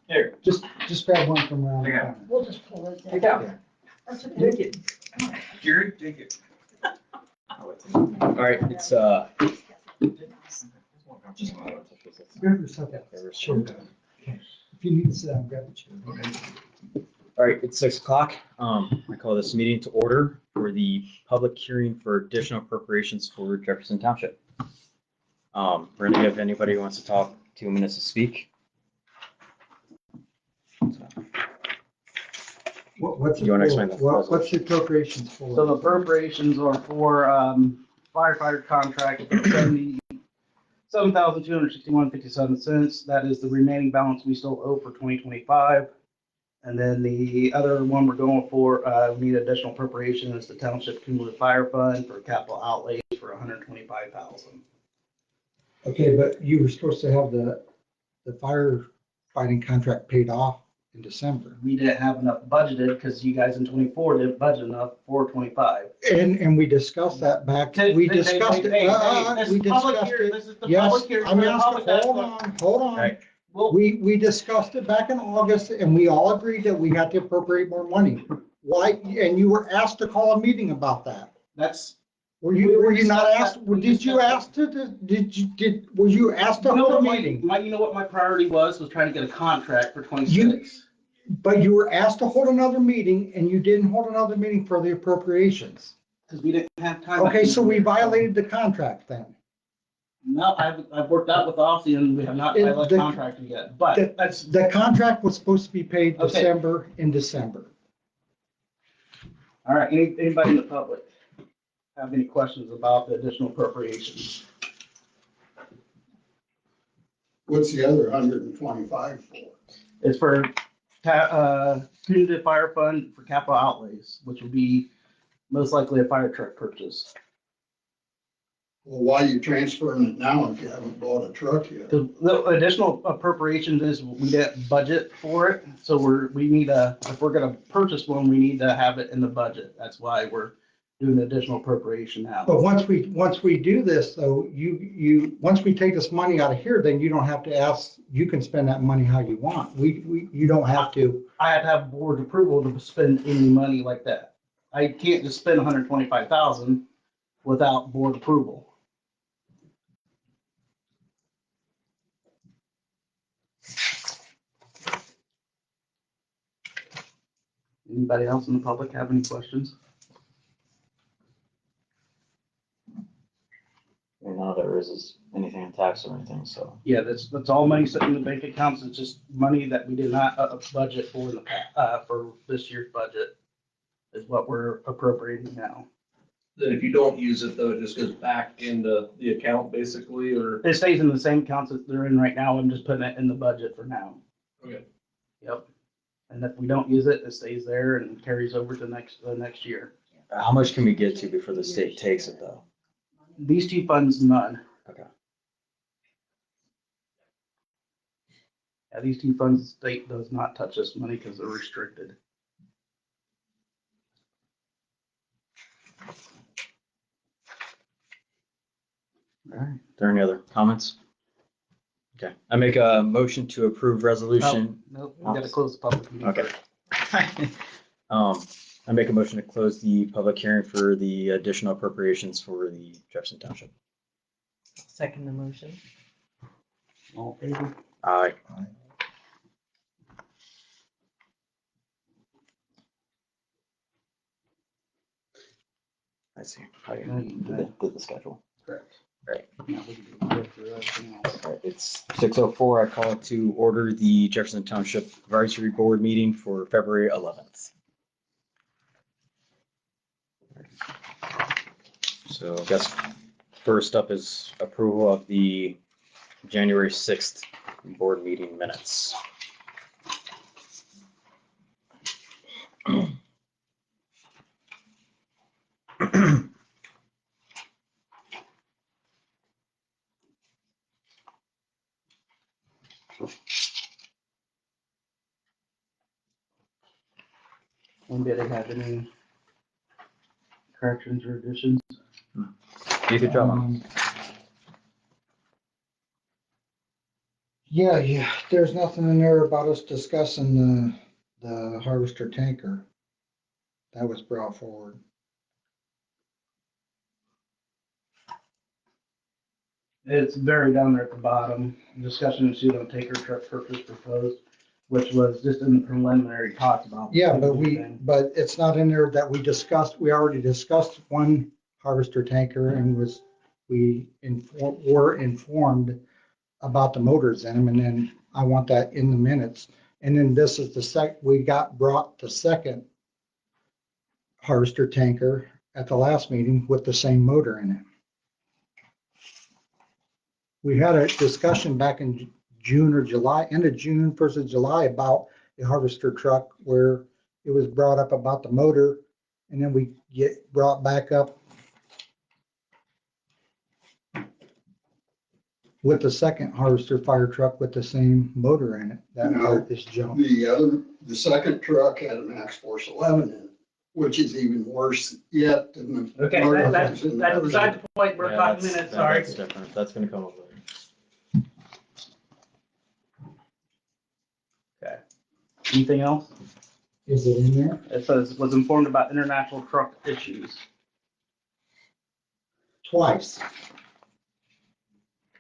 Here. Just grab one from around the Okay. corner. We'll just pull it Take down. out. That's okay. Take it. Jared, take it. All right, it's just Grab yourself out. Sure. Okay. If you need to sit down, grab a chair. all right. It's 6 o'clock. I call this meeting to order for the public hearing for additional appropriations for Jefferson Township. We're gonna give anybody who wants to talk 2 minutes to speak. What's You wanna explain the what's the appropriations for? So the appropriations are for firefighter contract, $77,261.57. That is the remaining balance we still owe for 2025. And then the other one we're going for, we need additional appropriation is the Township Cumulative Fire Fund for capital outlays for $125,000. Okay, but you were supposed to have the firefighting contract paid off in December. We didn't have enough budgeted because you guys in 24 didn't budget enough for 25. And we discussed that back, we discussed it. We discussed it. This is the Yes, public hearing. I'm The asking, public hold All on. right. Well, We discussed it back in August and we all agreed that we had to appropriate more money. Why, and you were asked to call a meeting about that. that's, Were We you discussed not that. asked, We did you discussed ask were you asked to you know hold a what meeting? you know what my priority was trying to get a contract for 26. But you were asked to hold another meeting and you didn't hold another meeting for the appropriations. Because we didn't have time. Okay, so we violated the contract then. No, I've worked out with Aussie and we have not It- violated the- contract yet, but that's, The contract was supposed to be paid Okay. in December. all right, anybody in the public have any questions about the additional appropriations? What's the other 125 for? It's for community fire fund for capital outlays, which will be most likely a fire truck purchase. Well, why are you transferring it now if you haven't bought a truck yet? The additional appropriations is we didn't budget for it, so we need if we're gonna purchase one, we need to have it in the budget. That's why we're doing the additional appropriation now. But once we do this, though, once we take this money out of here, then you don't have to ask, you can spend that money how you want. You don't have to. I have to have board approval to spend any money like that. I can't just spend 125,000 without board approval. Anybody else in the public have any questions? None of there is anything in tax or anything, so. Yeah, that's all money sitting in the bank accounts. It's just money that we did not budget for in the for this year's budget is what we're appropriating now. Then if you don't use it though, it just goes back into the account basically, or? It stays in the same accounts that they're in right now. I'm just putting it in the budget for now. Okay. Yep. And if we don't use it, it stays there and carries over to the next year. How much can we get to before the state takes it though? These two funds, none. Okay. Yeah, these two funds, the state does not touch this money because they're restricted. All right. Are there any other comments? Okay, I make a motion to approve resolution. Nope, we gotta close the public meeting. Okay. first. I make a motion to close the public hearing for the additional appropriations for the Jefferson Township. Second the motion. All in favor? Aye. I see. I did the schedule. Correct. Right. Now we can go through everything else. All right, it's 6:04. I call to order the Jefferson Township Advisory Board meeting for February 11th. So I guess first up is approval of the January 6th board meeting minutes. Anybody have any corrections or additions? You could drop them. Yeah, there's nothing in there about us discussing the harvester tanker. That was brought forward. It's very down there at the bottom. Discussion and shoot on tanker truck purchase proposed, which was just in the preliminary talks about. Yeah, but it's not in there that we discussed. We already discussed one harvester tanker and were informed about the motors in them, and then I want that in the minutes. And then this is we got brought the second harvester tanker at the last meeting with the same motor in it. We had a discussion back in June or July, end of June, 1st of July, about a harvester truck where it was brought up about the motor, and then we get brought back up with the second harvester fire truck with the same motor in it. That No. part is junk. The second truck had a max force 11 in it, which is even worse yet than the. Okay, that's beside the point. We're Yeah, talking that's- minutes, sorry. That's different. That's gonna come up later. Okay. Anything else? Is it in there? It says, was informed about international truck issues. Twice.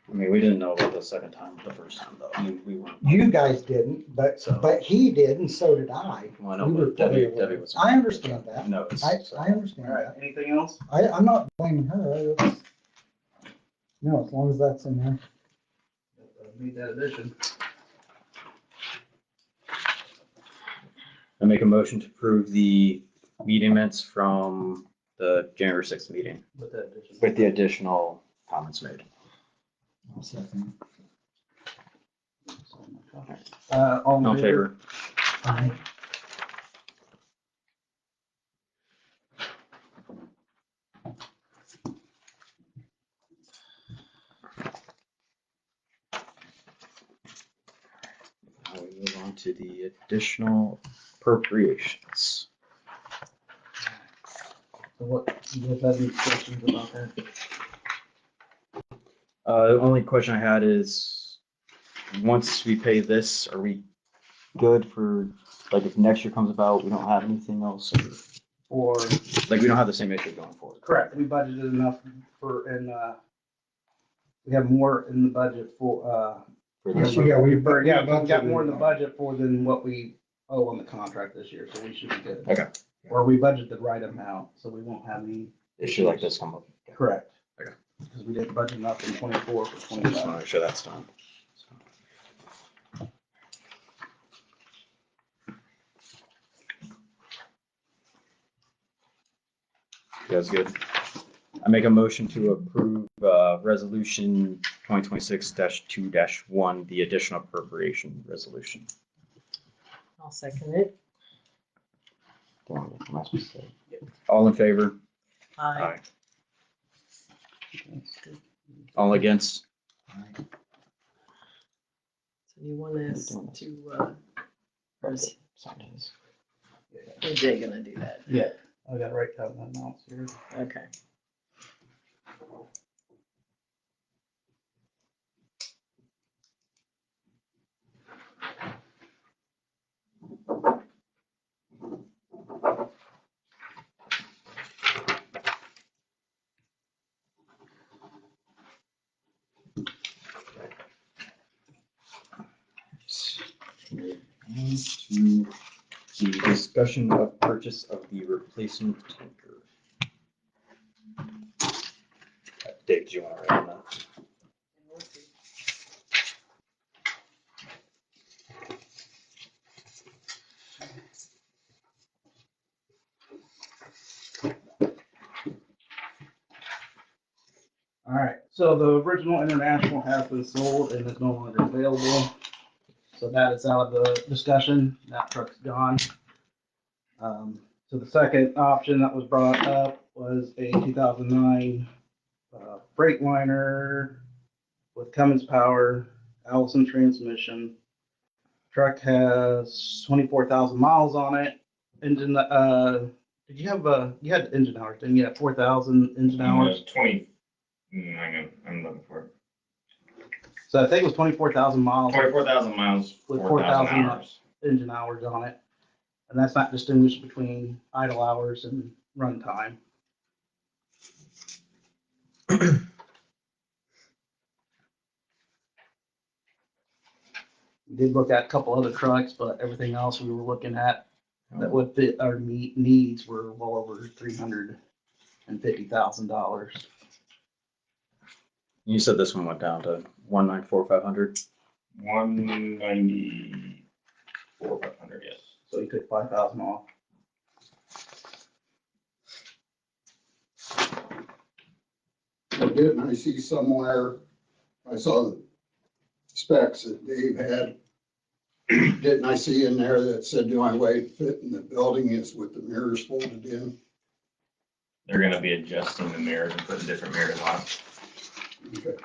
I mean, we didn't know about the second time, the first time though. I mean, we weren't. You guys didn't, but he did, and so did I. Well, I know, We were but Debbie fully was. I understand that. No. I understand All right, that. anything else? I'm not blaming her. No, as long as that's in there. Made that addition. I make a motion to approve the meeting minutes from the January 6th meeting With that addition. with the additional comments made. I'll second. All No favor. Aye. Now we move on to the additional appropriations. So what, you guys have any questions about that? The only question I had is, once we pay this, are we good for, like, if next year comes about, we don't have anything else? Or, Like, we don't have the same issue going forward? correct, we budgeted enough for, and, we have more in the budget for, For this Yeah, year? we we've got more in the budget for than what we owe on the contract this year, so we should be good. Okay. Or we budgeted the right amount, so we won't have any. Issue like this come up? Correct. Okay. Because we didn't budget enough in 24 for Just want 25. to make sure that's done. You guys good? I make a motion to approve resolution 2026-2-1, the additional appropriation resolution. I'll second it. All in favor? Aye. All against? So you want us to, or is Jay gonna do that? Yeah, I got to write down that amounts here. Okay. And to the discussion of purchase of the replacement tanker. Dave, do you want to write on that? All right, so the original International has been sold and is no longer available. So that is out of the discussion. That truck's gone. So the second option that was brought up was a 2009 Freightliner with Cummins power, Allison transmission. Truck has 24,000 miles on it. Engine, did you have you had engine hours, didn't you? You had 4,000 engine hours. 20, I know, I'm looking for it. So I think it was 24,000 miles 24,000 miles, With 4,000 4,000 hours. engine hours on it. And that's not distinguished between idle hours and runtime. We did look at a couple other trucks, but everything else we were looking at that would fit our needs were well over $350,000. You said this one went down to 194,500. 194,500, yes. So you took 5,000 off. Didn't I see somewhere, I saw the specs that Dave had. Didn't I see in there that said the only way to fit in the building is with the mirrors folded in? They're gonna be adjusting the mirrors and putting different mirrors on. Okay.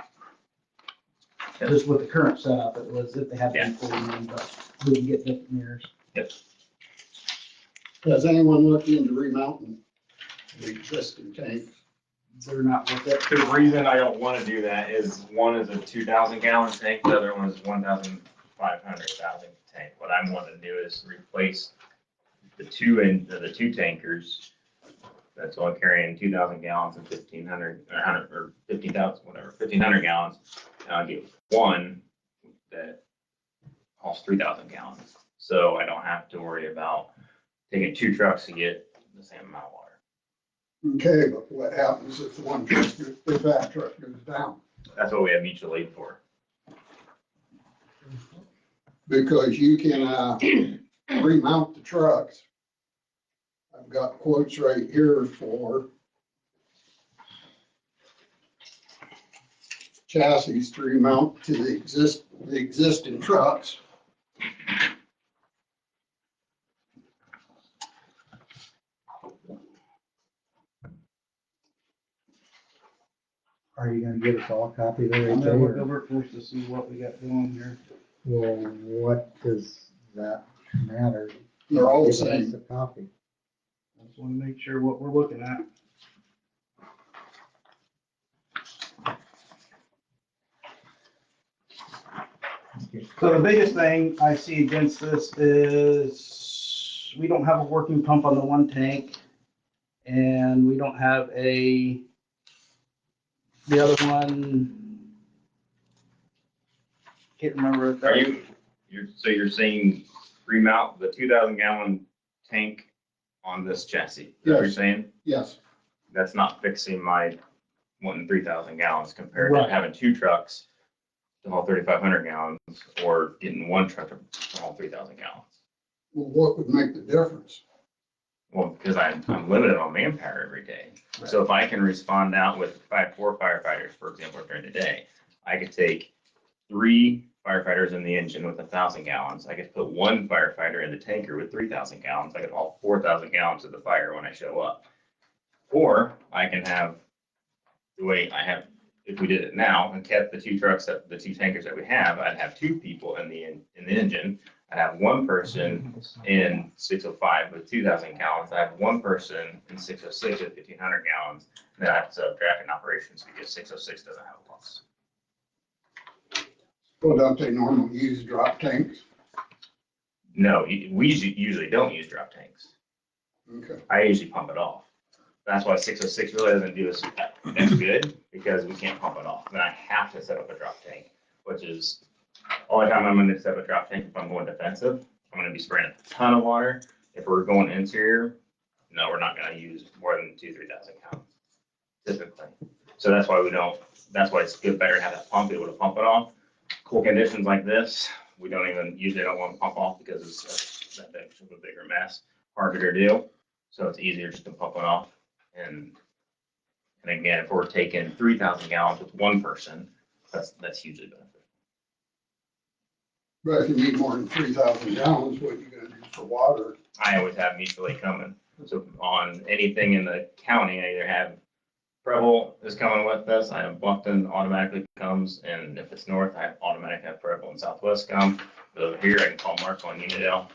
Just with the current setup, it was if they had to Yeah. be fully in, but we can get different mirrors. Yep. Has anyone looked into remounting the existing tank? They're not with it. The reason I don't wanna do that is one is a 2,000 gallon tank, the other one is 1,500 tank. What I'm wanting to do is replace the two tankers that's all carrying 2,000 gallons and 1,500, or 100, or 50,000, whatever, 1,500 gallons. And I'll get one that hauls 3,000 gallons. So I don't have to worry about taking two trucks to get the same amount of water. Okay, but what happens if the one truck, if that truck goes down? That's what we have mutual aid for. Because you can, remount the trucks. I've got quotes right here for chassis to remount to the existing trucks. Are you gonna give us all a copy there? I'm AJ, gonna look or- over it first to see what we got going here. Well, what does that matter? They're all the Give us same. a copy. I just wanna make sure what we're looking at. So the biggest thing I see against this is we don't have a working pump on the one tank. And we don't have the other one. Can't remember. if that- So you're saying remount the 2,000 gallon tank on this chassis? Is that what you're Yes. saying? Yes, That's not fixing my wanting 3,000 gallons compared to Right. having two trucks to haul 3,500 gallons or getting one truck to haul 3,000 gallons. well, what would make the difference? Well, because I'm limited on manpower every day. So if I can respond out with four firefighters, for example, during the day, I could take 3 firefighters in the engine with 1,000 gallons. I could put 1 firefighter in the tanker with 3,000 gallons. I could haul 4,000 gallons to the fire when I show up. Or I can have the way I have, if we did it now and kept the two trucks, the two tankers that we have, I'd have 2 people in the engine. I'd have 1 person in 605 with 2,000 gallons. I have 1 person in 606 with 1,500 gallons. And then I have to set up tracking operations because 606 doesn't have a bus. Well, don't they normally use drop tanks? No, we usually don't use drop tanks. Okay. I usually pump it off. That's why 606 really doesn't do us as good because we can't pump it off. Then I have to set up a drop tank, which is only time I'm going to set up a drop tank if I'm going defensive. I'm going to be spraying a ton of water. If we're going interior, no, we're not going to use more than 3,000 gallons typically. So that's why that's why it's better to have that pump, be able to pump it off. Cool conditions like this, we don't want to pump off because it's that big of a bigger mess, harder to do. So it's easier just to pump it off. And again, if we're taking 3,000 gallons with 1 person, that's hugely beneficial. But if you need more than 3,000 gallons, what are you gonna do for water? I always have mutual aid coming. So on anything in the county, I either have Preble is coming with us, I have Buckton automatically comes, and if it's north, I automatically have Preble and Southwest come. But over here, I can call Mark on Unidale.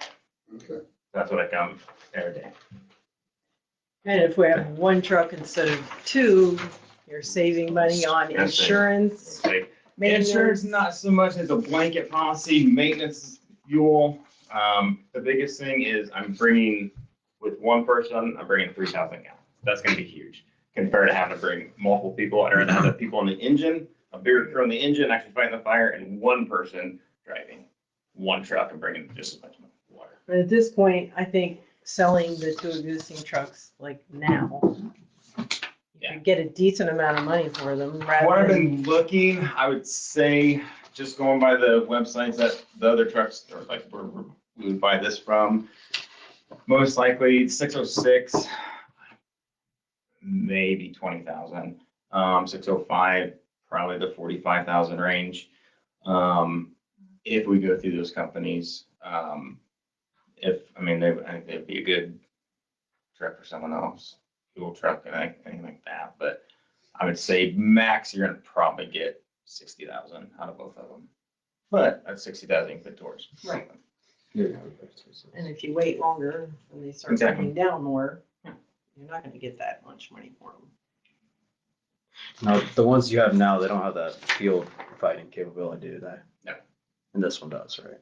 Okay. That's what I come every day. And if we have 1 truck instead of 2, you're saving money on That's it. insurance. Like, Insurance, not so much as a blanket policy, maintenance, fuel. The biggest thing is I'm bringing, with one person, I'm bringing 3,000 gallons. That's gonna be huge compared to having to bring multiple people. I'd rather have the people on the engine, a bigger crew on the engine, actually fighting the fire, and one person driving one truck and bringing just as much water. But at this point, I think selling the two existing trucks like now, you Yeah. could get a decent amount of money for them What rather I've than. been looking, I would say, just going by the websites that the other trucks, or like where we would buy this from, most likely 606, maybe 20,000. 605, probably the 45,000 range. If we go through those companies, I think they'd be a good truck for someone else, fuel truck and anything like that. But I would say max, you're gonna probably get 60,000 out of both of them. But that's 60,000 you can put towards. Right. Yeah. And if you wait longer and they start Exactly. coming down more, Yeah. you're not gonna get that much money for them. Now, the ones you have now, they don't have that field fighting capability, do they? No. And this one does, right?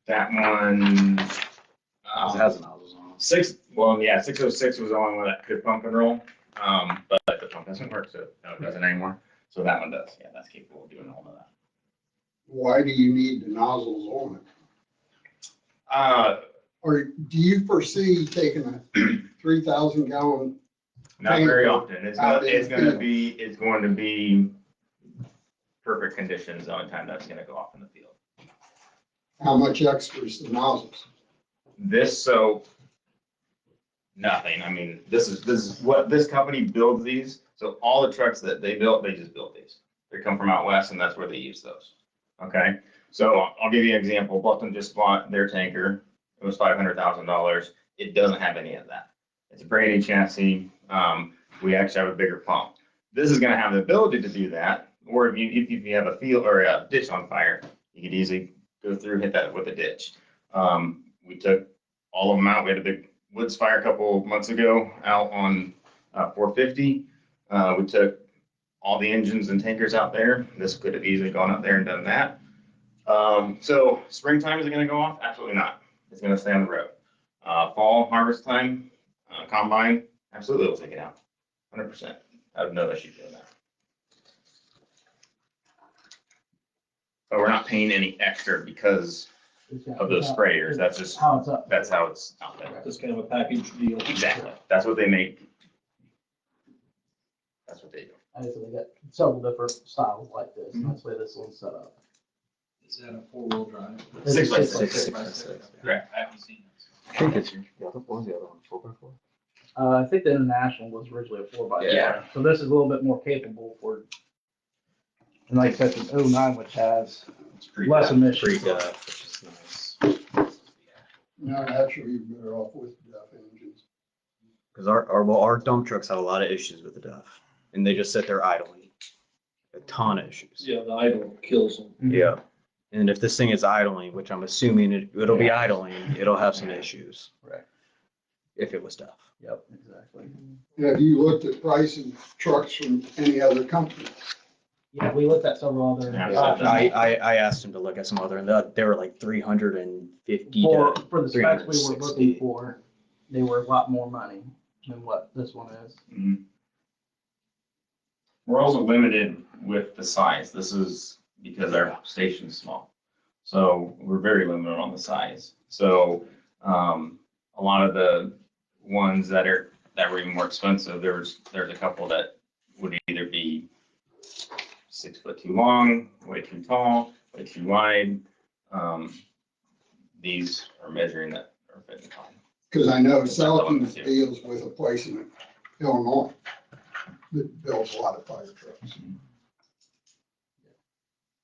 That one, 'Cause it has nozzles on it. 606 was the only one that could pump and roll. But the pump doesn't work, so no, it doesn't anymore. So that one does. Yeah, that's capable of doing all of that. Why do you need the nozzles on it? Uh, Or do you foresee taking a 3,000 gallon? Not very often. It's going to be perfect conditions the only time that's going to go off in the field. How much extra is the nozzles? Nothing. I mean, this is what this company builds these. So all the trucks that they built, they just built these. They come from out west and that's where they use those. Okay. So I'll give you an example. Bluffton just bought their tanker. It was $500,000. It doesn't have any of that. It's a brand new chassis. We actually have a bigger pump. This is going to have the ability to do that. Or if you have a field or a ditch on fire, you could easily go through and hit that with a ditch. We took all of them out. We had a big woods fire a couple of months ago out on 450. We took all the engines and tankers out there. This could have easily gone up there and done that. So springtime, is it going to go off? Absolutely not. It's going to stay on the road. Fall harvest time, combine, absolutely we'll take it out. 100%. I have no issue doing that. But we're not paying any extra because of those sprayers. That's just, How it's up. that's how it's out there. Just kind of a package deal. Exactly. That's what they make. That's what they do. I guess they got several different styles like this, and that's the way this one's set up. Is that a four-wheel drive? 6x6. Correct. I haven't seen this. I think it's what was the other one? 4x4? I think the International was originally a 4x4. Yeah. So this is a little bit more capable for, and like I said, an 09, which has It's pretty less bad. emissions. Pre-duff, which is nice. No, actually, you're better off with DEF engines. Because our dump trucks have a lot of issues with the DEF, and they just sit there idling. A ton of issues. Yeah, the idle kills them. Yeah. And if this thing is idling, which I'm assuming it'll be idling, it'll have some issues. Right. If it was DEF. Yep, exactly. Have you looked at pricing trucks from any other company? Yeah, we looked at several other Yeah, options. I asked him to look at some other, and they were like 350 For, to for the specs we were 360. looking for, they were a lot more money than what this one is. Mhm. We're also limited with the size. This is because our station's small. So we're very limited on the size. So a lot of the ones that were even more expensive, there's a couple that would either be 6 foot too long, way too tall, way too wide. These are measuring that are fitting fine. Because I know Sullivan deals with a place in Illinois that builds a lot of fire trucks.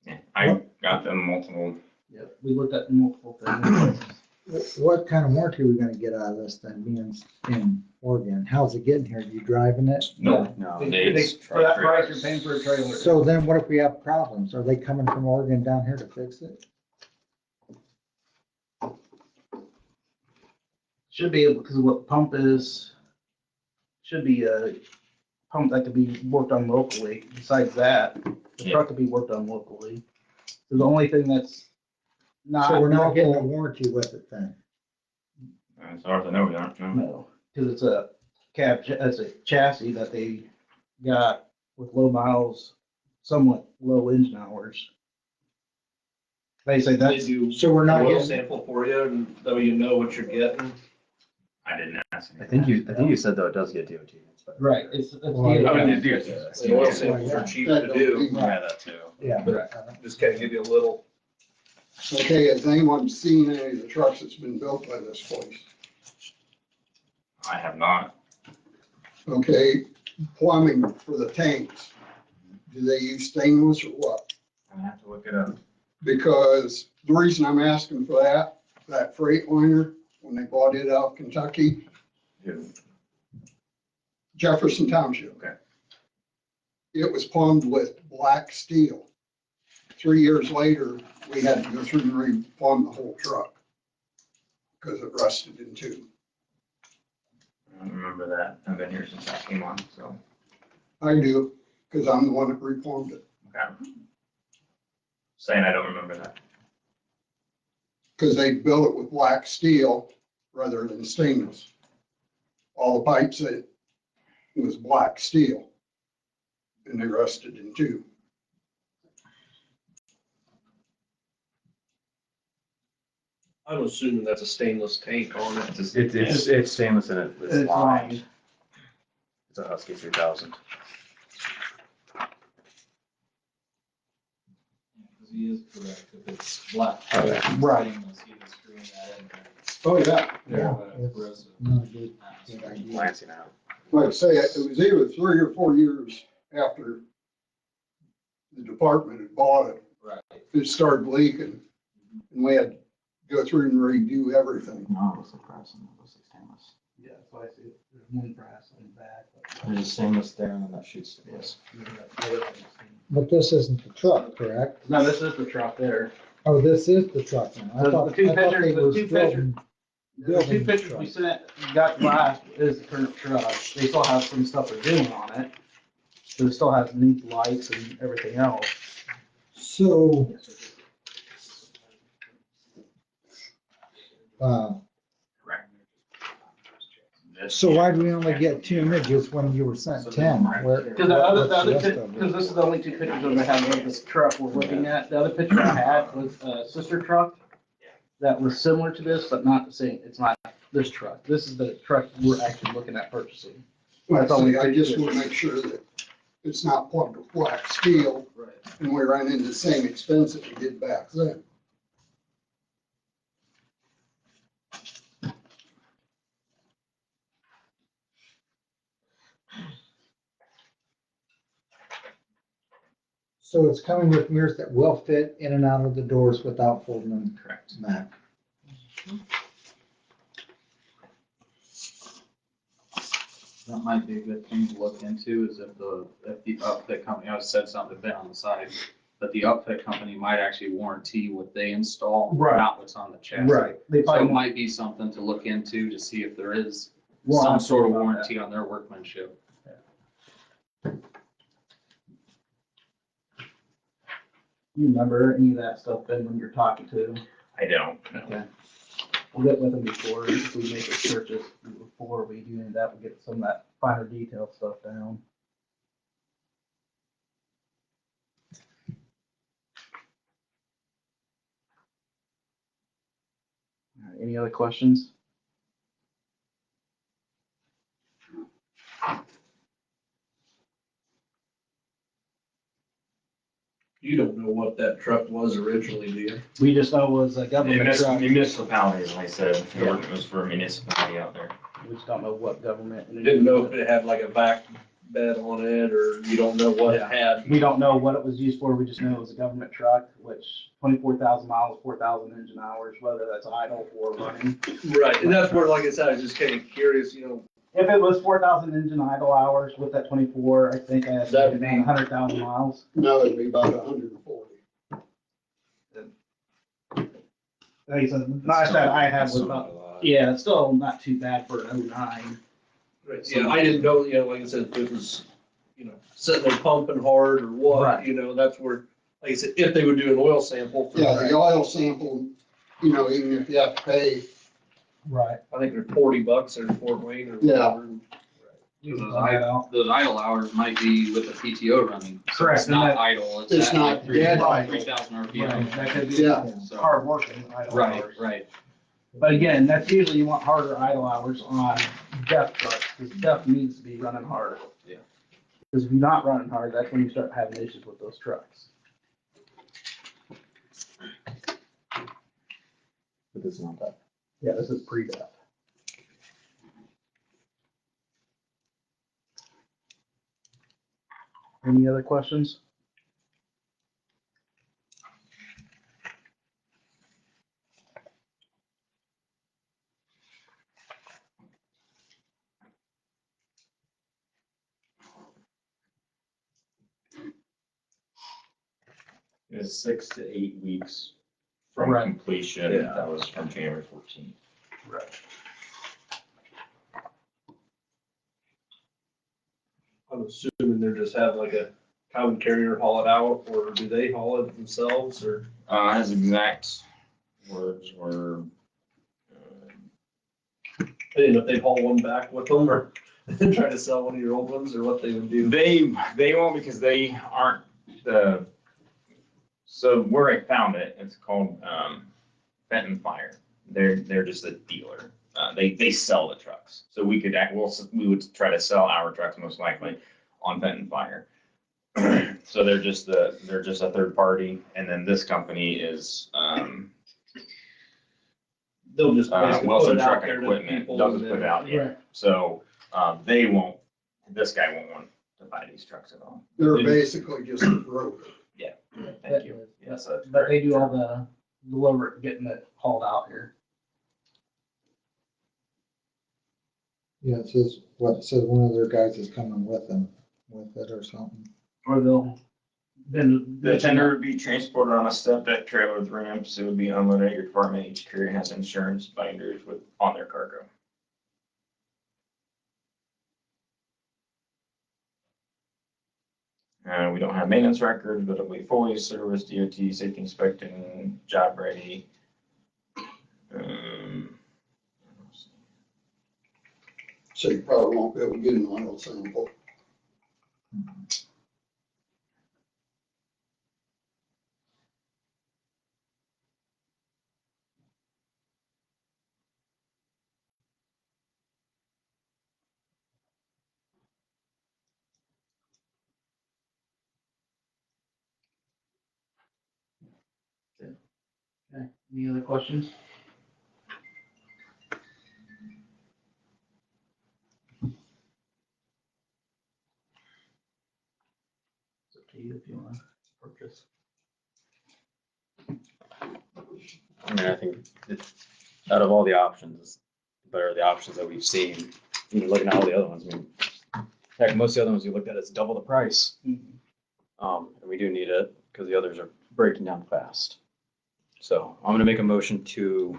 Yeah, I got them multiple. Yep, we looked at multiple things. What kind of warranty are we gonna get out of this then, being in Oregon? How's it getting here? You driving it? No, No. For that price, you're paying for a trailer. So then what if we have problems? Are they coming from Oregon down here to fix it? Should be, because of what the pump is, should be a pump that could be worked on locally. Besides that, The Yeah. truck could be worked on locally. So the only thing that's not. So we're not getting a local- warranty with it then? As far as I know, we aren't, no. No, because it's a it's a chassis that they got with low miles, somewhat low engine hours. They say They that's, do So we're not oil getting, sample for you, and though you know what you're getting. I didn't ask. I think you said though it does get DOT. inspected. right, it's. Well, I mean, DOT. The oil samples are cheap to do, Yeah, that too. yeah. just kind of give you a little. Okay, has anyone seen any of the trucks that's been built by this place? I have not. Okay, plumbing for the tanks, do they use stainless or what? I have to look it up. Because the reason I'm asking for that Freightliner, when they bought it out of Kentucky, Jefferson Township. Okay. It was plumbed with black steel. 3 years later, we had to go through and re-plumb the whole truck because it rusted in two. I don't remember that. I've been here since that came on, so. I do, because I'm the one that re-plumbed it, Okay. Saying I don't remember that. because they built it with black steel rather than stainless. All the pipes, it was black steel, and they rusted in two. I'm assuming that's a stainless tank on it. It's stainless and it's It's lined. lined. It's a Husky 3000. Because he is correct, if it's black. Right. He can screen that in there. Oh, yeah. Yeah, But for us, Not a good idea. Glancing out. Like I say, it was either 3 or 4 years after the department had bought it, Right. it started leaking, and we had to go through and redo everything. No, it looks like brass and it looks like stainless. Yeah, so I see, there's one brass on the back. There's a stainless there and then that shoots stainless. But this isn't the truck, correct? No, this is the truck there. Oh, this is the truck now. I The thought two I thought they pictures- the was two building- The building two the pictures we truck. sent, got last is the current truck. They still have some stuff they're doing on it. So it still has neat lights and everything else. So, Correct. so why do we only get 2 images when you were sent 10? Where- Because the other, what's the rest of it? because this is the only two pictures that I have of this truck we're looking at. The other picture I had was a sister truck that was similar to this, but not the same. It's not this truck. This is the truck we're actually looking at purchasing. Like I say, I just want to make sure that it's not plugged with black steel, Right. and we ran into the same expense that we did back then. So it's coming with mirrors that will fit in and out of the doors without folding them Correct. back. That might be a good thing to look into is if the upfit company, I said something a bit on the side, but the upfit company might actually warranty what they install, Right. not what's on the chassis. Right. They So it probably might be something to look into to see if there is We'll some have to sort of about that. warranty on their workmanship. You remember any of that stuff, Ben, when you're talking to them? I don't. No. Okay. We'll get with them before, if we make a purchase, before we do any of that, we'll get some of that finer detail stuff down. All right, any other questions? You don't know what that truck was originally, do you? We just know it was a government truck, Municipalities, like I said, it was for a municipality out there. we just don't know what government. You didn't know if it had like a back bed on it, or you don't know what it had. We don't know what it was used for, we just know it was a government truck, which 24,000 miles, 4,000 engine hours, whether that's idle or running. Right, and that's where, like I said, I was just kind of curious, you know, If it was 4,000 engine idle hours with that 24, I think I That'd estimated be- 100,000 miles. No, it'd be about 140. Like I said, last that I had was about, yeah, it's still not too bad for an 09. yeah, I didn't know, you know, like I said, if it was, sitting there pumping hard or what, Right. that's where, like I said, if they would do an oil sample. Yeah, the oil sample, even if you have to pay, Right. I think they're $40 in Fort Wayne or Yeah. whatever. Those idle hours might be with the PTO running. So Correct, It's and not that- idle. It's at not three- dead idle. 3,000 Right, RPM. that could be Yeah. So- hard working. idle Right, hours. right. But again, that's usually you want harder idle hours on DEF trucks, because DEF needs to be running hard. Yeah. Because if you're not running hard, that's when you start having issues with those trucks. But this is not that. Yeah, this is pre-DEF. Any other questions? It was 6 to 8 weeks from Right. completion. Yeah. That was from January 14th. Right. I'm assuming they're just have like a common carrier haul it out, or do they haul it themselves, or? His exact words were, I didn't know if they'd haul one back with them, or try to sell one of your old ones, or what they would do. they won't because they aren't the, so where I found it, it's called Fenton Fire. They're just a dealer. They sell the trucks. So we could we would try to sell our trucks most likely on Fenton Fire. So they're just a third party, and then this company is They'll just basically put Wilson it out Truck there and to Equipment. people. They'll just and put it then- out, yeah. So this guy won't want to buy these trucks at all. they're basically just a broker. Thank you. Yes, that's But they do correct. all the lower, getting it hauled out here. Yeah, it says one of their guys is coming with them, with it or something. Or then. The tender would be transported on a step deck trailer with ramps. It would be unloaded at your department. Each carrier has insurance binders on their cargo. We don't have maintenance records, but it'll be fully serviced, DOT, safety inspecting, job ready. So you probably won't be able to get an oil sample. Okay, any other questions? It's up to you if you want to purchase. I mean, I think out of all the options, better the options that we've seen, even looking at all the other ones, I mean, heck, most of the other ones we looked at, it's double the price. And we do need it because the others are breaking down fast. So I'm gonna make a motion to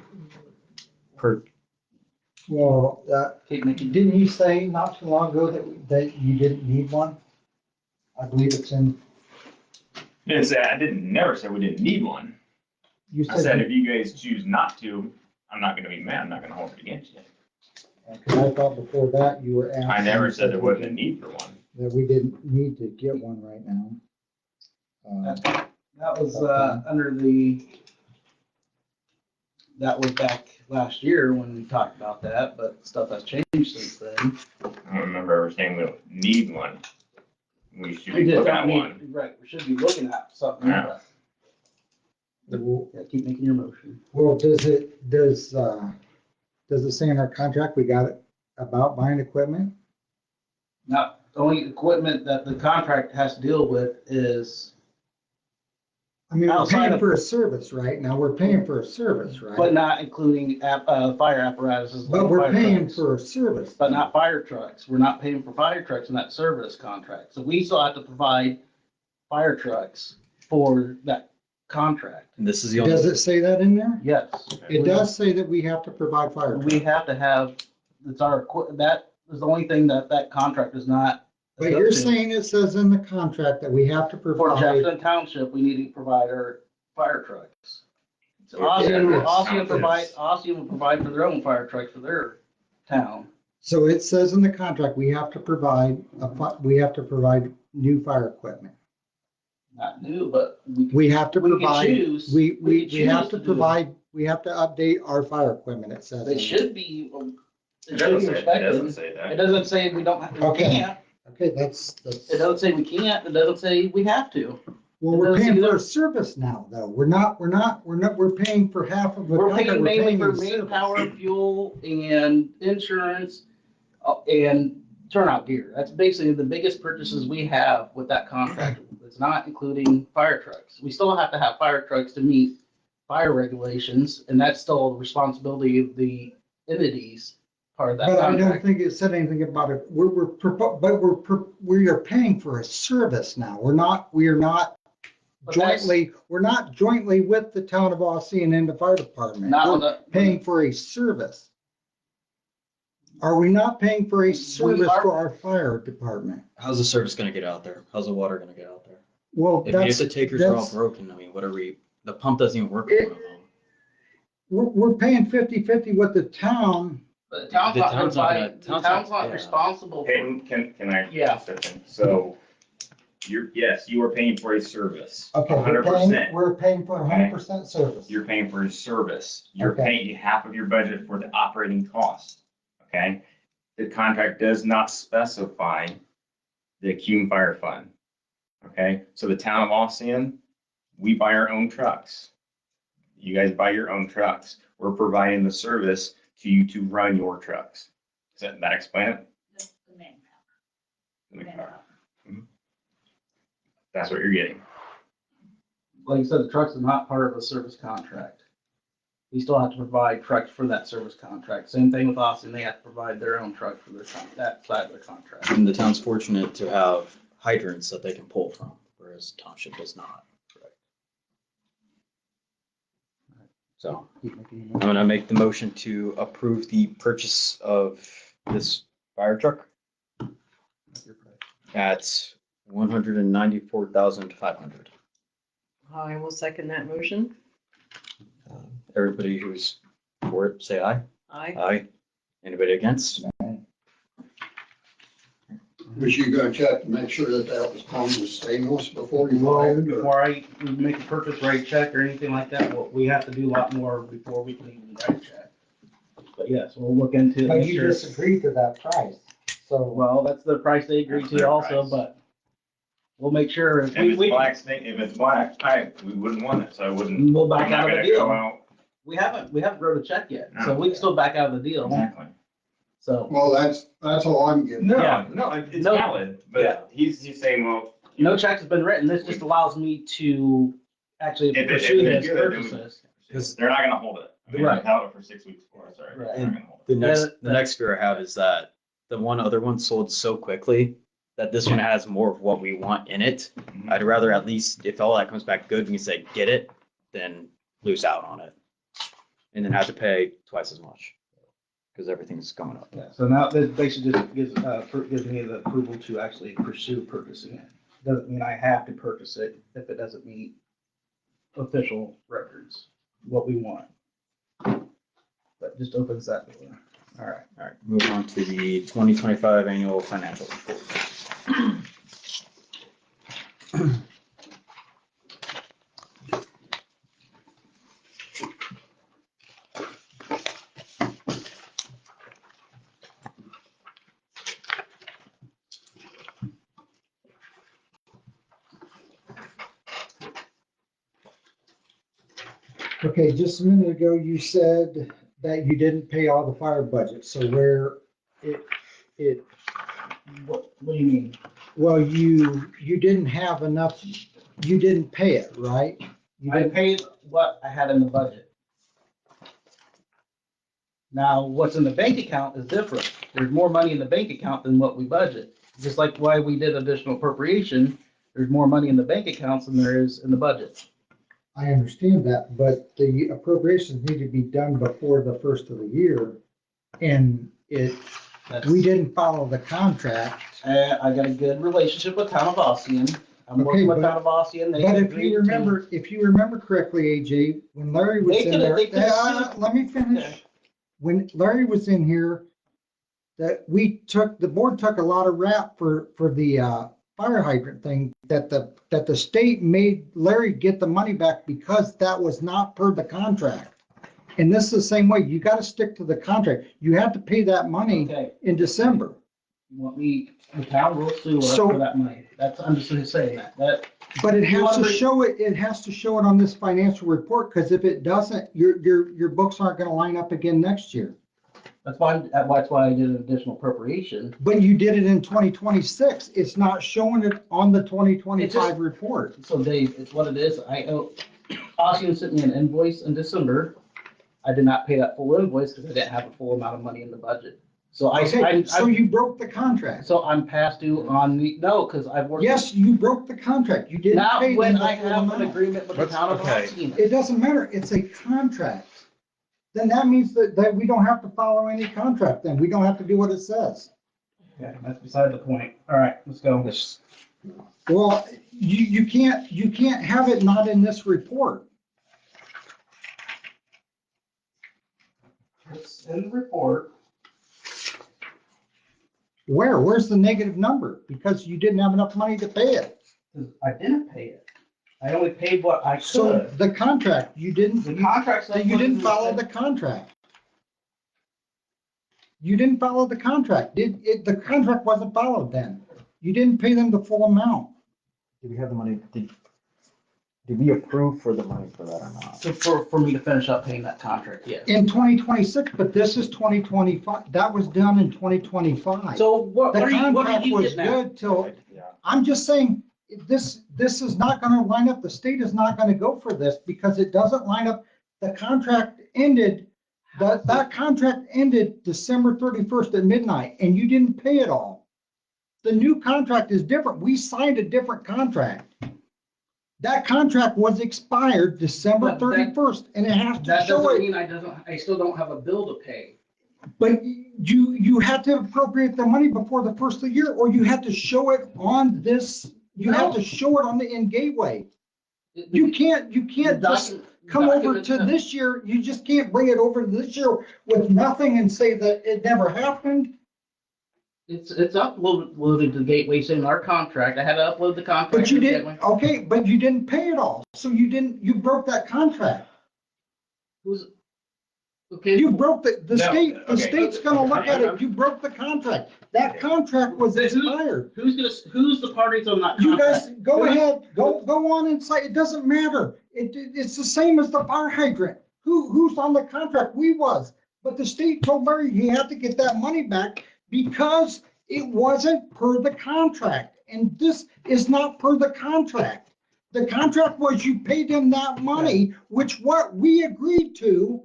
Well, Keep making, didn't you say not too long ago that you didn't need one? I believe it's in, I never said we didn't need one. you I said said, if you guys choose not to, I'm not gonna be mad. I'm not gonna hold it against you. because I thought before that you were asking. I never you said there we wasn't a didn't- need for one. That we didn't need to get one right now. that was, that was back last year when we talked about that, but stuff has changed since then. I don't remember ever saying we don't need one. We should We be just looking don't at one. need, right, we should be looking at something. Yeah. Yeah, keep making your motion. Well, does it say in our contract we got it about buying equipment? Not, the only equipment that the contract has to deal with is, I mean, we're Outside paying of- for a service, right? Now, we're paying for a service, right? but not including fire apparatuses. like But we're fire paying trucks. for a service. But not fire trucks. We're not paying for fire trucks in that service contract. So we still have to provide fire trucks for that contract. and this is the Does only, it say that in there? Yes. It does say that we have to provide fire. We have to have, it's our, that is the only thing that contract does not But you're saying it says in the contract that we have to For provide, Jefferson Township, we need to provide our fire trucks. So Yeah, Ossian will provide for their own fire trucks for their town. so it says in the contract, we have to provide, new fire equipment. Not new, but We have to We can provide, choose- we we can have choose to to do it. provide, we have to update our fire equipment, it says. they in should be, It doesn't say, it doesn't respected. say It that. doesn't say we don't, we Okay. can't. Okay, that's, It doesn't say we can't. It doesn't say we have to. well, it we're doesn't paying either. for a service now, though. We're paying for half of the We're contract. paying mainly for in service. manpower, fuel, and insurance, and turnout gear. That's basically the biggest purchases we have with that contract. It's not including fire trucks. We still have to have fire trucks to meet fire regulations, and that's still the responsibility of the entities, part of that But I don't contract. think it said anything about it. We are paying for a service now. We are not But that's we're not jointly with the town of Ossian and the fire department. Not on We're the. paying for a service. Are we not paying for a service are. for our fire department? How's the service gonna get out there? How's the water gonna get out there? Well, If that's, the takers are all that's, broken, I mean, what are we, the pump doesn't even work. on one of them. we're paying 50/50 with the town. The town's The not town's not gonna buy, gonna- the town's town's not- not yeah. responsible for. Can I? Yeah. So, yes, you are paying for a service. Okay, 100%. we're paying for 100% service. You're paying for a service. You're Okay. paying half of your budget for the operating cost, okay? The contract does not specify the Cume Fire Fund, okay? So the town of Ossian, we buy our own trucks. You guys buy your own trucks. We're providing the service to you to run your trucks. Does that explain it? The manpower. Mhm. That's what you're getting. Like I said, the trucks are not part of a service contract. We still have to provide trucks for that service contract. Same thing with Austin, they have to provide their own truck for that side of the contract. And the town's fortunate to have hydrants that they can pull from, whereas township does not. So I'm gonna make the motion to approve the purchase of this fire truck at $194,500. I will second that motion. Everybody who's for it, say aye. Aye. Aye. Anybody against? Was you gonna check to make sure that that was plumbed with stainless before you buy Well, it? or- before I make a purchase rate check or anything like that, we have to do a lot more before we can even write a check. But yes, we'll look into it. But make you sure- just agreed to that price. So, Well, that's the price they agreed That's to their also, price. but we'll make sure. If it's black, if it's black pipe, we wouldn't want it, so I wouldn't. We'll back I'm not out of the gonna deal. go out. We haven't wrote a check yet, so No. we can still back out of the deal. Exactly. So, Well, that's all I'm getting. Yeah. No, it's No. valid, Yeah. but he's saying, well. no check has been written. This just allows me to actually If pursue it's this good, then we- purchases. They're not gonna hold it. I mean, Right. they've held it for 6 weeks for us, already. Right. They're not gonna hold it. The next, Yeah, the next fear I have is that the other one sold so quickly that this one has more of what we want in it. Mhm. I'd rather at least, if all that comes back good, we can say, get it, than lose out on it. And then have to pay twice as much, because everything's going up. Yeah, so now this basically just gives me the approval to actually pursue purchasing it. Doesn't mean I have to purchase it if it doesn't meet official records, what we want. But just opens that door. All right. All right, moving on to the 2025 annual financial report. okay, just a minute ago, you said that you didn't pay all the fire budget. So where it, What do you mean? well, you didn't have enough, you didn't pay it, right? You I didn't, paid what I had in the budget. Now, what's in the bank account is different. There's more money in the bank account than what we budget. Just like why we did additional appropriation, there's more money in the bank accounts than there is in the budget. I understand that, but the appropriations need to be done before the first of the year. And We didn't follow the contract. I got a good relationship with Town of Ossian. I'm Okay, working with but- Town of Ossian. They But agreed to- if you remember correctly, AJ, when Larry was They in could've- there, they could've let me Okay. finish. When Larry was in here, the board took a lot of rap for the fire hydrant thing, that the state made Larry get the money back because that was not per the contract. And this is the same way. You got to stick to the contract. You have to pay that money Okay, in December. you want me, the town will sue us So- for that money. I'm just saying that. But it has to Wondering- show it, it has to show it on this financial report, because if it doesn't, your books aren't gonna line up again next year. That's why I did an additional appropriation. But you did it in 2026. It's not showing it on the 2025 report. So Dave, it's what it is. I owe, Ossian sent me an invoice in December. I did not pay that full invoice because I didn't have a full amount of money in the budget. So Okay, so you broke the contract. so I'm past due on the, no, because I've worked. Yes, you broke the contract. You didn't Not pay them when the I full have an amount. agreement with the What's- town of okay. Ossian. It doesn't matter. It's a contract. Then that means that we don't have to follow any contract then. We don't have to do what it says. Okay, that's beside the point. All right, let's go. Well, you can't have it not in this report. It's in the report. Where's the negative number? Because you didn't have enough money to pay it. 'Cause I didn't pay it. I only paid what I So could. the contract, you didn't, The contract says. you didn't follow the contract. You didn't follow the contract. The contract wasn't followed then. You didn't pay them the full amount. Did we have the money, did we approve for the money for that or not? So for me to finish up paying that contract, yes. In 2026, but this is 2025. That was done in 2025. So what The are you contract was getting at? good till, Yeah. I'm just saying, this is not gonna line up. The state is not gonna go for this because it doesn't line up. The contract ended, that contract ended December 31st at midnight and you didn't pay it all. The new contract is different. We signed a different contract. That contract was expired December But that- 31st and it has to That show doesn't it. mean I still don't have a bill to pay. But you had to appropriate the money before the first of the year, or you had to show it on this, you had to show it on the in gateway. You can't just come over to this year, you just can't bring it over to this year with nothing and say that it never happened. It's uploaded to the gateway saying our contract. I had to upload the contract. But you to the didn't, gateway. okay, but you didn't pay it all. So you broke that contract. Who's, okay. You broke the No, the okay. state's gonna look at it. You broke the contract. That contract was expired. Who's the parties on that You contract? guys, go ahead, go on and say, it doesn't matter. It's the same as the fire hydrant. Who's on the contract? We was. But the state told Larry he had to get that money back because it wasn't per the contract. And this is not per the contract. The contract was you paid him that money, which what we agreed to,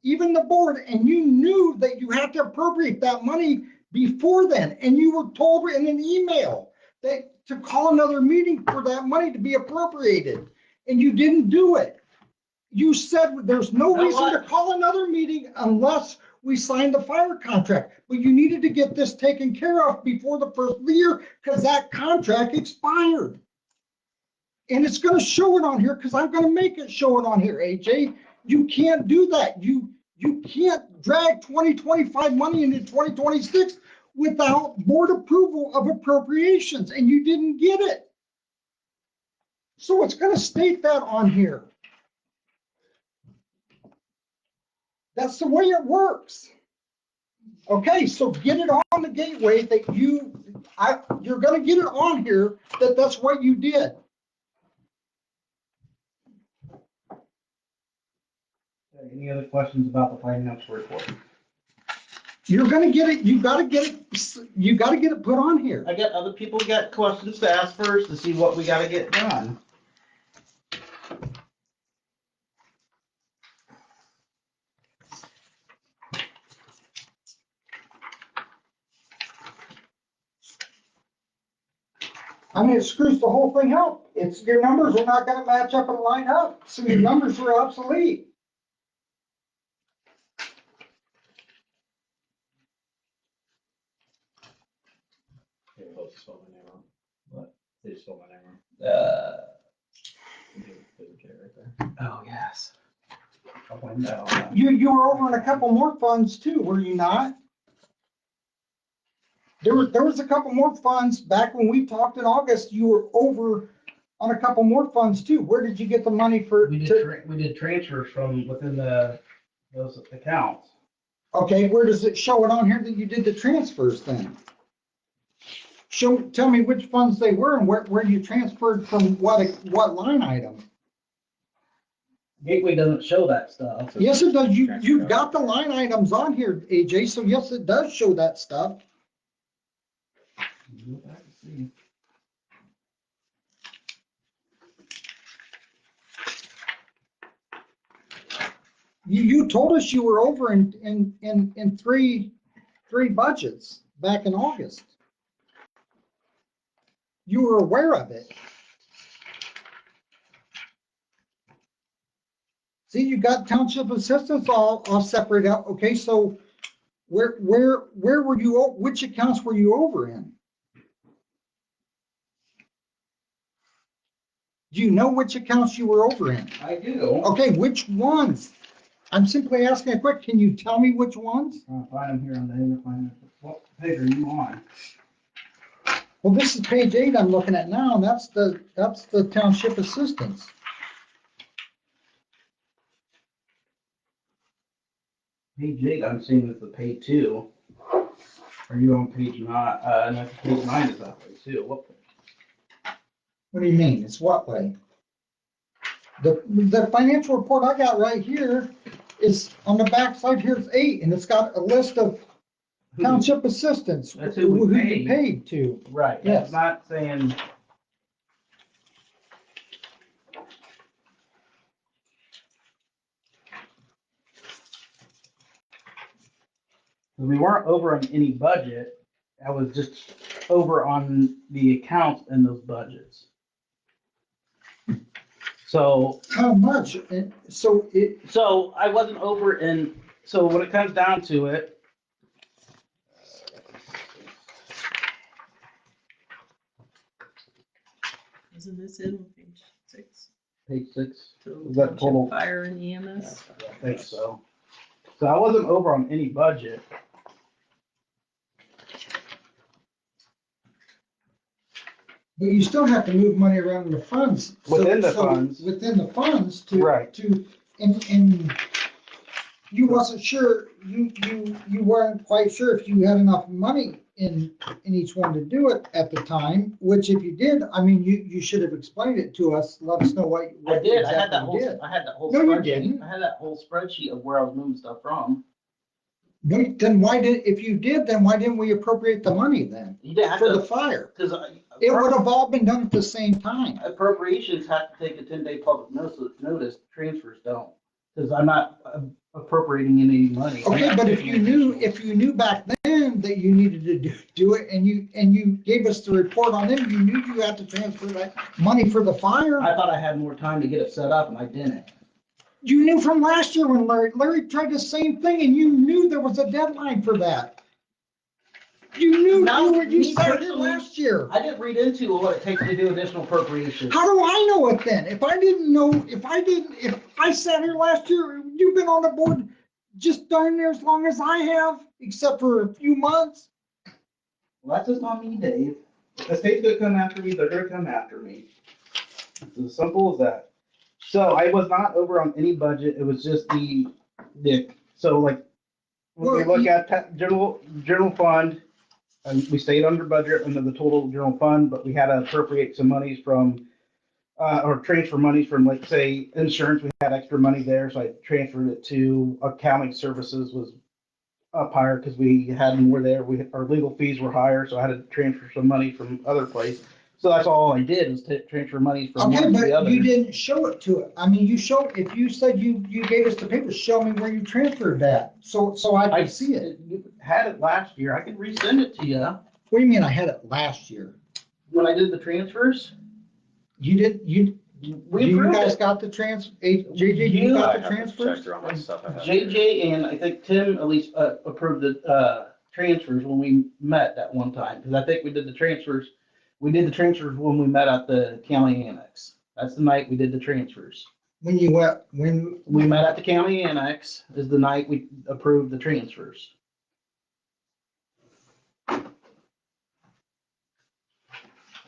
even the board, and you knew that you had to appropriate that money before then. And you were told in an email that to call another meeting for that money to be appropriated. And you didn't do it. You said there's no You know reason to what? call another meeting unless we signed the fire contract. But you needed to get this taken care of before the first of the year because that contract expired. And it's gonna show it on here because I'm gonna make it show it on here, AJ. You can't do that. You can't drag 2025 money into 2026 without board approval of appropriations, and you didn't get it. So it's gonna state that on here. That's the way it works. Okay, so get it on the gateway that you're gonna get it on here that that's what you did. Any other questions about the financial report? You're gonna get it, you gotta get it put on here. I got other people got questions to ask first to see what we gotta get done. I mean, it screws the whole thing up. Your numbers are not gonna match up and line up, so your numbers are obsolete. just spelled my name wrong. What? They just spelled my name wrong. Right there. Oh, yes. A window. You were over on a couple more funds too, were you not? There was a couple more funds back when we talked in August, you were over on a couple more funds too. Where did you get the money for? We did transfers from within those accounts. Okay, where does it show it on here that you did the transfers then? Tell me which funds they were and where you transferred from what line item? Gateway doesn't show that stuff. Yes, it does. You've got the line items on here, AJ, so yes, it does show that stuff. Go back and see. You told us you were over in three budgets back in August. You were aware of it. See, you got township assistants all separated out. Okay, so where were you, which accounts were you over in? Do you know which accounts you were over in? I do. Okay, which ones? I'm simply asking a quick, can you tell me which ones? I'll find them here on the internet. What page are you on? Well, this is page 8 I'm looking at now, and that's the township assistants. Page 8, I'm seeing is the page 2. Are you on page 9? No, page 9 is that way too. What? What do you mean? It's what way? The financial report I got right here is on the back side here, it's 8, and it's got a list of township assistants. That's who we you paid. paid to. Right. Yes. It's not saying. We weren't over on any budget. I was just over on the accounts in those budgets. So How much? So I wasn't over in, so when it comes down to it, Isn't this in page 6? page 6, Total Is that township total? Fire and EMS. I think so. So I wasn't over on any budget. but you still have to move money around in the funds. Within the funds. Within the funds to. Right. And you wasn't sure, you weren't quite sure if you had enough money in each one to do it at the time, which if you did, I mean, you should have explained it to us, let us know what I did, I had exactly that you whole, did. I had that whole No, you spreadsheet. didn't. I had that whole spreadsheet of where I was moving stuff from. Then if you did, then why didn't we appropriate the money then You didn't have for the to, fire? because It would have all been done at the same time. appropriations have to take a 10-day public notice, transfers don't. Because I'm not appropriating any money. I'm Okay, not but if taking you additional. knew back then that you needed to do it and you gave us the report on them, you knew you had to transfer that money for the fire. I thought I had more time to get it set up and I didn't. You knew from last year when Larry tried the same thing and you knew there was a deadline for that. You knew, Now, you me started personally, last year. I didn't read into what it takes to do additional appropriations. How do I know it then? If I sat here last year, you've been on the board just darn near as long as I have, except for a few months. Well, that's just on me, Dave. If the state's gonna come after me, they're gonna come after me. It's as simple as that. So I was not over on any budget. It was just so like, when we Well, look at general fund, we stayed under budget under the total general fund, but we had to appropriate some monies from, or transfer monies from, like, say, insurance. We had extra money there, so I transferred it to accounting services was up higher because we had more there. Our legal fees were higher, so I had to transfer some money from other place. So that's all I did was transfer money from Okay, one to the but other. you didn't show it to it. I mean, if you said you gave us the papers, show me where you transferred that, so I can see it. You had it last year. I could resend it to you What do you mean I had it last year? when I did the transfers. You We you approved guys it. got the JJ, you got the transfers? Check through all my stuff. I have. JJ and I think Tim at least approved the transfers when we met that one time, because I think we did the transfers when we met at the county annex. That's the night we did the transfers. When you went, when, We met at the county annex is the night we approved the transfers.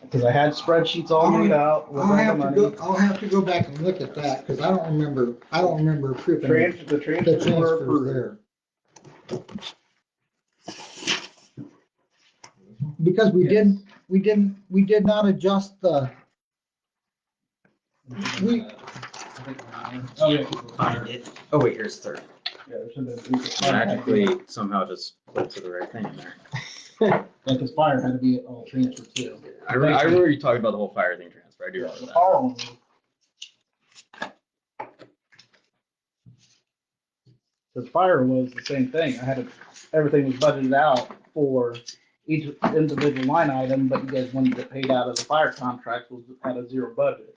Because I had spreadsheets all made out with all the money. I'll have to go back and look at that, because I don't remember approving The the transfers were transfers approved. there. Because we did not adjust the, we, Oh, yeah. Find it. Oh, wait, here's the third. Yeah, there should have been. Magically somehow just put to the right thing in there. Because fire had to be all transferred too. I remember you talking about the whole fire thing transfer. I do Yeah, remember the that. following. The fire was the same thing. Everything was budgeted out for each individual line item, but you guys wanted it paid out of the fire contract was at a zero budget.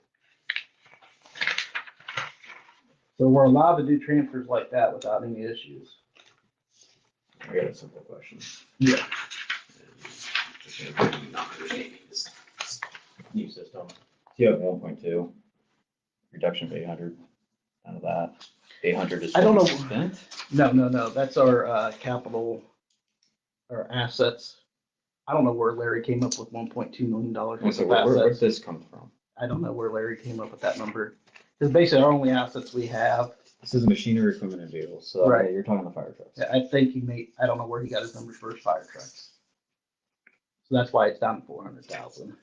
So we're allowed to do transfers like that without any issues. I got a simple question. Yeah. Not understanding this new system. You have 1.2, reduction of 800, none of that. 800 is I don't know. spent. No, that's our capital, our assets. I don't know where Larry came up with $1.2 million worth So of where assets. does this come from? I don't know where Larry came up with that number. Because basically our only assets we have, This is machinery, equipment, and vehicles. So Right. you're talking the fire trucks. I think I don't know where he got his numbers for his fire trucks. So that's why it's down to 400,000.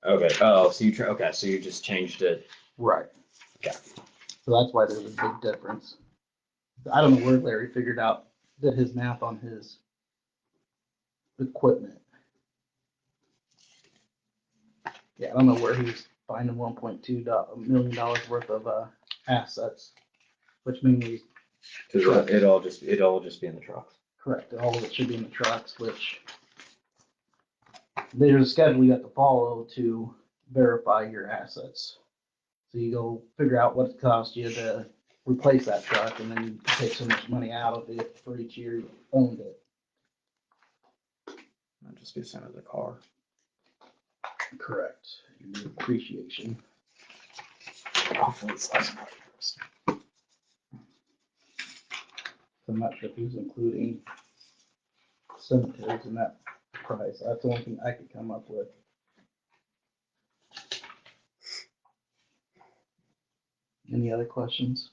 Okay. Oh, so so you just changed it. Right. Okay. So that's why there's a big difference. I don't know where Larry did his math on his equipment. Yeah, I don't know where he's finding $1.2 million worth of assets, which means Because it all just be in the trucks. correct. All of it should be in the trucks, which there's a schedule you have to follow to verify your assets. So you go figure out what it costs you to replace that truck, and then you take so much money out of it for each year you owned it. Not just be the same as a car. Correct. Your appreciation. Hopefully it's less money. So I'm not sure if he was including cemeteries in that price. That's the only thing I could come up with. Any other questions?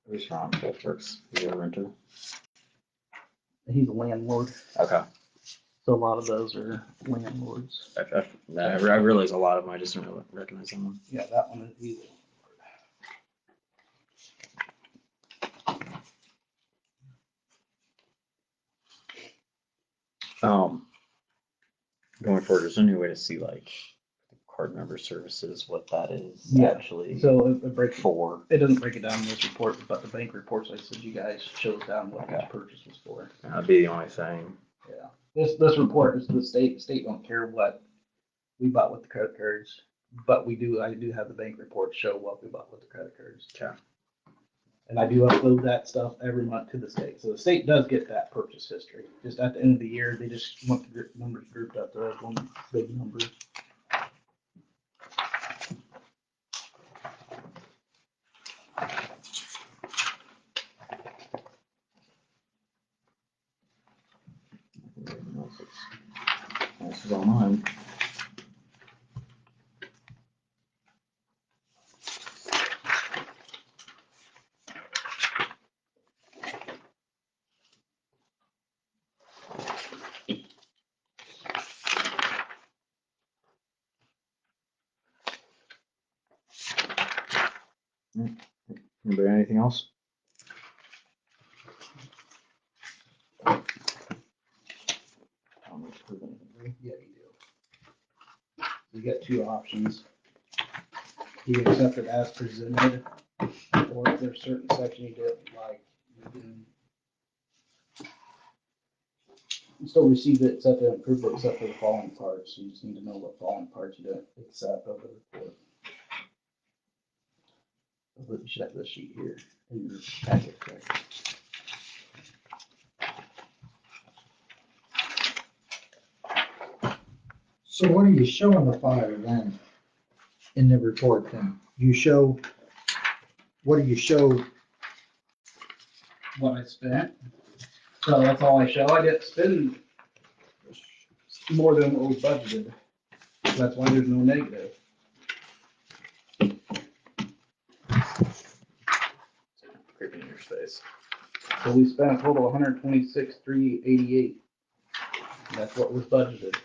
Who's Ron Wolfworks? Is he a renter? He's a landlord, Okay. so a lot of those are landlords. I realize a lot of them. I just didn't really recognize them. Yeah, that one is easy. Going forward, is there any way to see like card member services, what that is Yeah. actually So it breaks for? It doesn't break it down in this report, but the bank reports I said you guys shows down what Okay. each purchase was for. That'd be the only thing. Yeah. This report is to the state. The state don't care what we bought with the credit cards, but I do have the bank report show what we bought with the credit cards. Okay. And I do upload that stuff every month to the state. So the state does get that purchase history. Just at the end of the year, they just want the numbers grouped up there as one big number. This is all mine. Anybody, anything else? Yeah, you do. You got two options. You can accept it as presented, or if there's certain section you did like, you still receive it, accept it, approve it, except for the following parts. You just need to know what following parts you didn't accept of the report. But you should have this sheet here in your packet. Correct? So what are you showing the fire then in the report then? You show, what do you show? What I spent. So that's all I show. I didn't spend more than what was budgeted. That's why there's no negative. Creeping in your space. So we spent a total of 126,388. That's what was budgeted.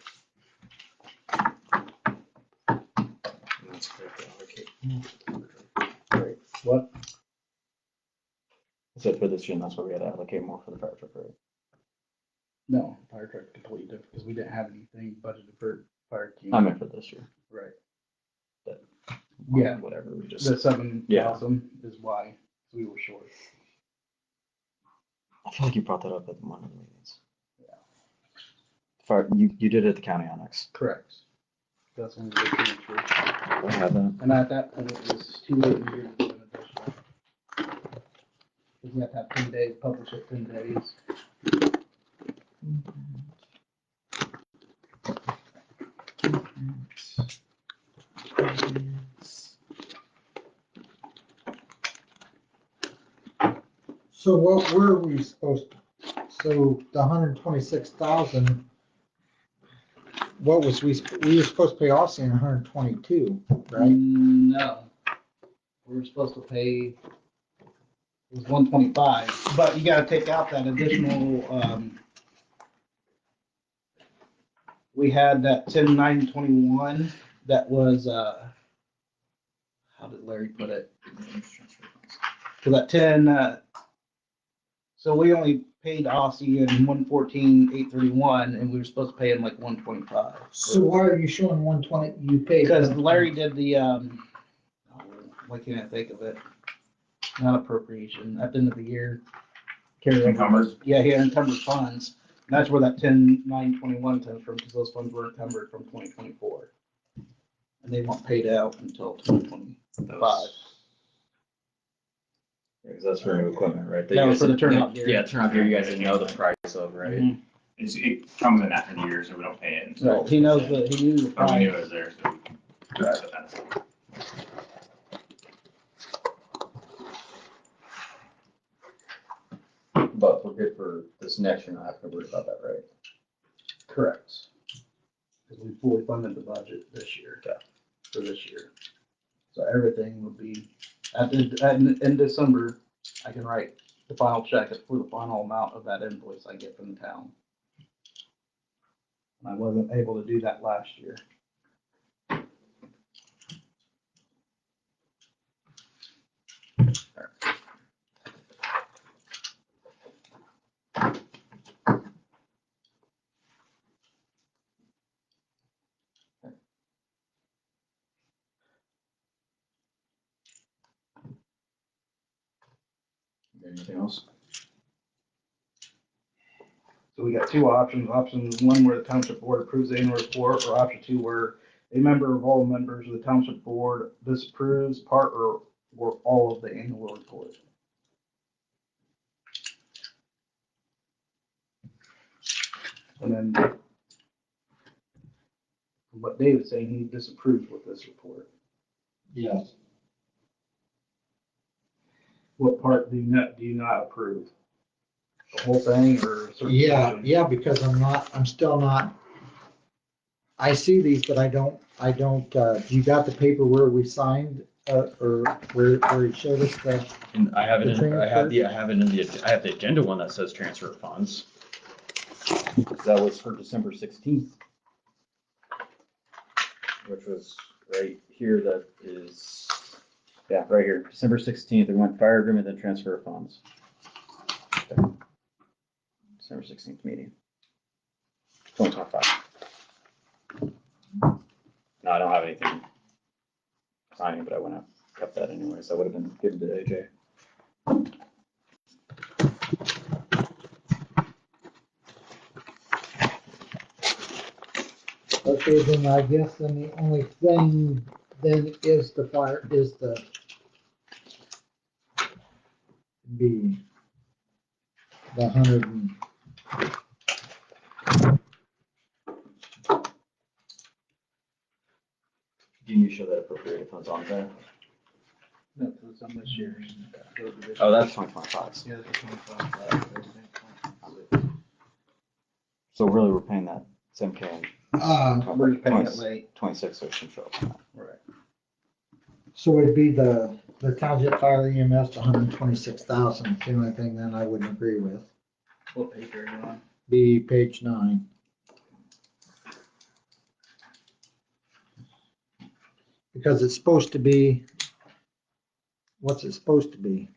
That's correct, allocate. Right. What? So for this year, that's why we had to allocate more for the fire truck, right? No, fire truck completely different because we didn't have anything budgeted for fire team. I meant for this year. Right. Well, Yeah. Whatever, we just, The 7,000 is why we were short. I feel like you brought that up at one of the meetings. Fire, you did it at the county annex. Correct. That's when we did transfer. I have that. And at that point, it was too late in the year to do an additional. Because you have to have 10 days, publish it 10 days. So what were we supposed to, so the 126,000, what was we were supposed to pay Austin 122, right? No. We were supposed to pay, it was 125, but you gotta take out that additional, we had that 10,921 that was, how did Larry put it? So that 10, so we only paid Aussie in 114,831 and we were supposed to pay him like 125. So why are you showing 120, you paid? Because Larry did the, why can't I think of it? Not appropriation, at the end of the year. Carry over. Encumbered? Yeah, he encumbered funds. And that's where that 10,921 comes from, because those funds were encumbered from 2024. And they weren't paid out until 2025. Because that's for new equipment, right? That was for the turnout gear. Yeah, turnout gear, you guys didn't know the price of, right? Mhm. It comes in after the year, so we don't pay it until. So he knows that, he knew the Oh, we knew price. it was there, so we put that aside. But we're good for this next year, not have to worry about that, right? Correct. Because we fully funded the budget this year. Yeah. For this year. So everything would be, in December, I can write the final check for the final amount of that invoice I get from the town. And I wasn't able to do that last year. Anything else? So we got two options. Option one, where the township board approves the annual report, or option two, where a member of all members of the township board disapproves part or all of the annual report. And then from what David's saying, he disapproves with this report. Yes. What part do you not approve? The whole thing or a certain Yeah, portion? yeah, because I'm still not, I see these, but I don't, you got the paper where we signed, or where he showed us the, And I have it The in, I have I have the agenda one that says transfer of funds. That was for December 16th. Which was right here, that is, yeah, right here, December 16th, we went fire agreement, then transfer of funds. Okay. December 16th meeting. 2025. No, I don't have anything signing, but I went up, kept that anyways, that would have been given to AJ. okay, then I guess then the only thing then is the fire, is the the 100 and, show that appropriated funds on there. No, it's on this year's. Oh, that's 2025. Yeah, that's 25. So really, we're paying that same K in We're just paying it late. 26, so it should show up. Right. So it'd be the township fire EMS, 126,000, the only thing then I wouldn't agree with. What page are you on? Be page 9. Because it's supposed to be, what's it supposed to be?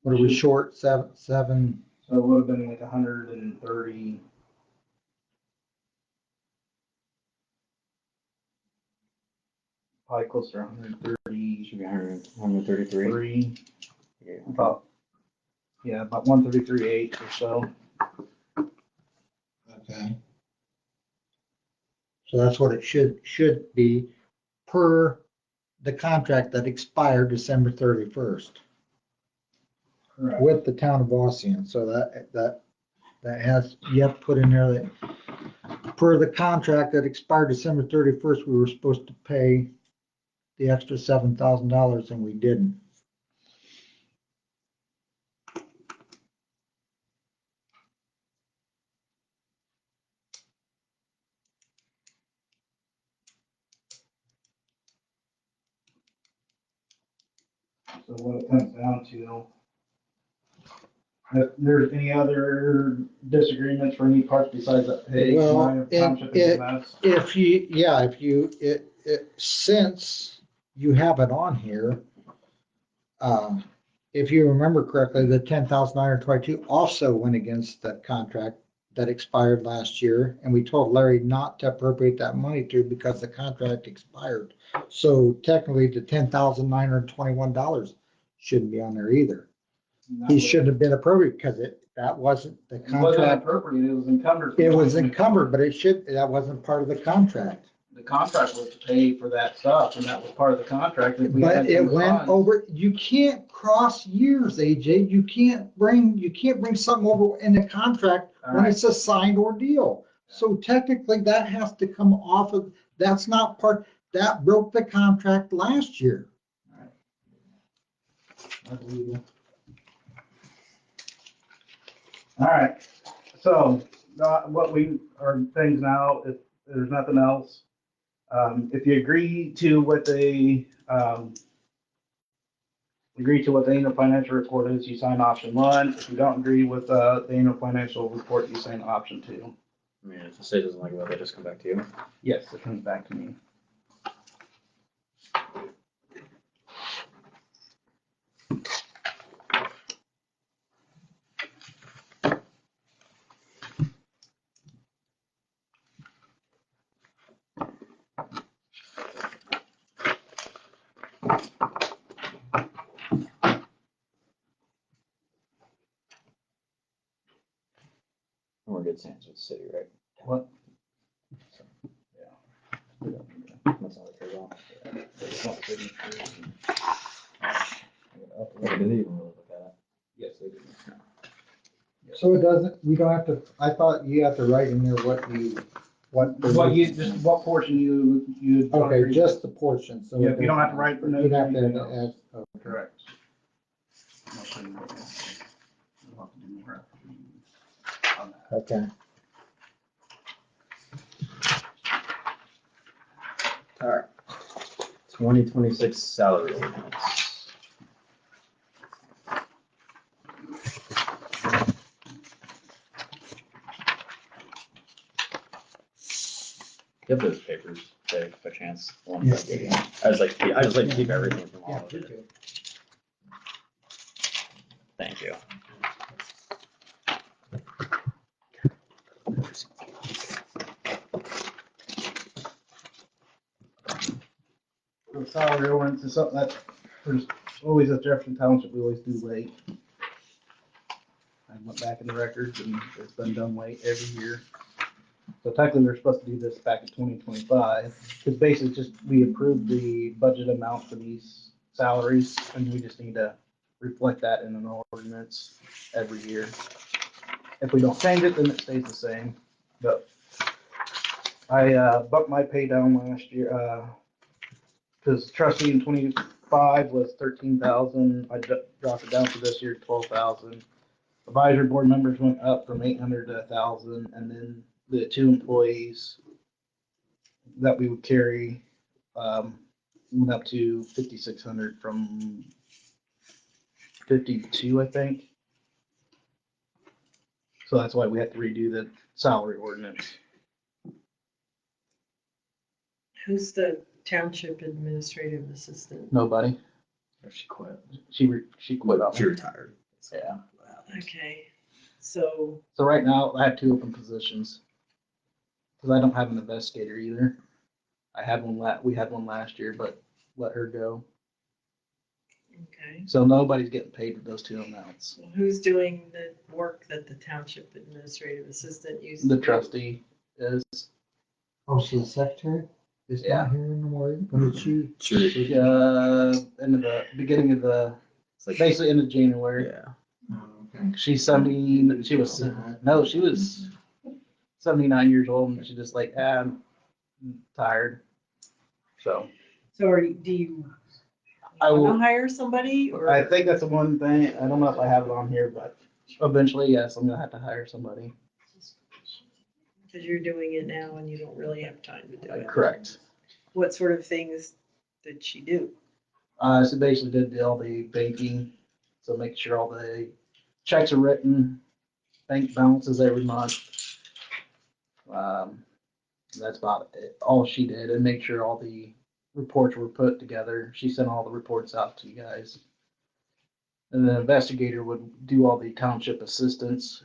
What are we short, seven? So it would have been like 130. Probably closer to 133. Should be 133. Yeah. About 133.8 or so. Okay. So that's what it should be per the contract that expired December 31st Correct. with the town of Ossian. So that has, you have to put in there that per the contract that expired December 31st, we were supposed to pay the extra $7,000 and we didn't. So what it comes down to, if there's any other disagreements for any parts besides that page, Well, my township it- EMS? Since you have it on here, if you remember correctly, the 10,922 also went against that contract that expired last year, and we told Larry not to appropriate that money to because the contract expired. So technically, the $10,921 shouldn't be on there either. He shouldn't have been appropriate because that wasn't the It wasn't contract. appropriate, it was encumbered. It was encumbered, but that wasn't part of the contract. The contract was to pay for that stuff, and that was part of the contract. If we But had it some went funds- over, you can't cross years, AJ. You can't bring something over in a contract All when right. it's a signed ordeal. So technically that has to come off of, that's not part, that broke the contract last year. That's legal. All right, so what we are things now, if there's nothing else, if you agree to what the annual financial report is, you sign option 1. If you don't agree with the annual financial report, you sign option 2. I mean, if the state doesn't like it, they just come back to you. Yes, it comes back to me. And we're good stands with the city, right? What? That's all they care about. Did they even really look at it? Yes, they do. So it doesn't, we don't have to, I thought you have to write in there what. What portion you. don't Okay, agree just the portion, so. Yeah, you don't have to write for no. You'd have anything to else. add, okay. Correct. I'll show you what it is. We'll have to do more on that. Okay. All right. 2026 salary ordinance. You have those papers, Dave, by chance? The ones I gave you. I just like to keep everything from all Yeah, of you it. too. Thank you. The salary ordinance is something that there's always at Jefferson Township, we always do late. I went back in the records and it's been done late every year. So technically, they're supposed to do this back in 2025, because basically just we approved the budget amount for these salaries, and we just need to reflect that in an ordinance every year. If we don't change it, then it stays the same, but I bumped my pay down last year, because trustee in 25 was 13,000. I dropped it down for this year, 12,000. Advisory board members went up from 800 to 1,000, and then the 2 employees that we would carry went up to 5,600 from 52, I think. So that's why we had to redo the salary ordinance. Who's the township administrative assistant? Nobody. She quit. She quit on She me. retired. Yeah. Okay, so, So right now I have 2 open positions. Because I don't have an investigator either. We had one last year, but let her go. okay, So nobody's getting paid for those 2 amounts. so who's doing the work that the township administrative assistant used to The do? trustee is. Oh, she's the secretary? Is Yeah. not here anymore. When did she? Sure. End of the beginning of the It's like, basically end of January. yeah. She was 79 years old, and she's just like, I'm tired. So So do you I want will. to hire somebody or? I think that's the one thing. I don't know if I have it on here, but eventually, yes, I'm gonna have to hire somebody. Because you're doing it now and you don't really have time to do it. Correct. What sort of things did she do? So basically did all the banking, so make sure all the checks are written, bank balances every month. That's about it. All she did, and make sure all the reports were put together. She sent all the reports out to you guys. And the investigator would do all the township assistance,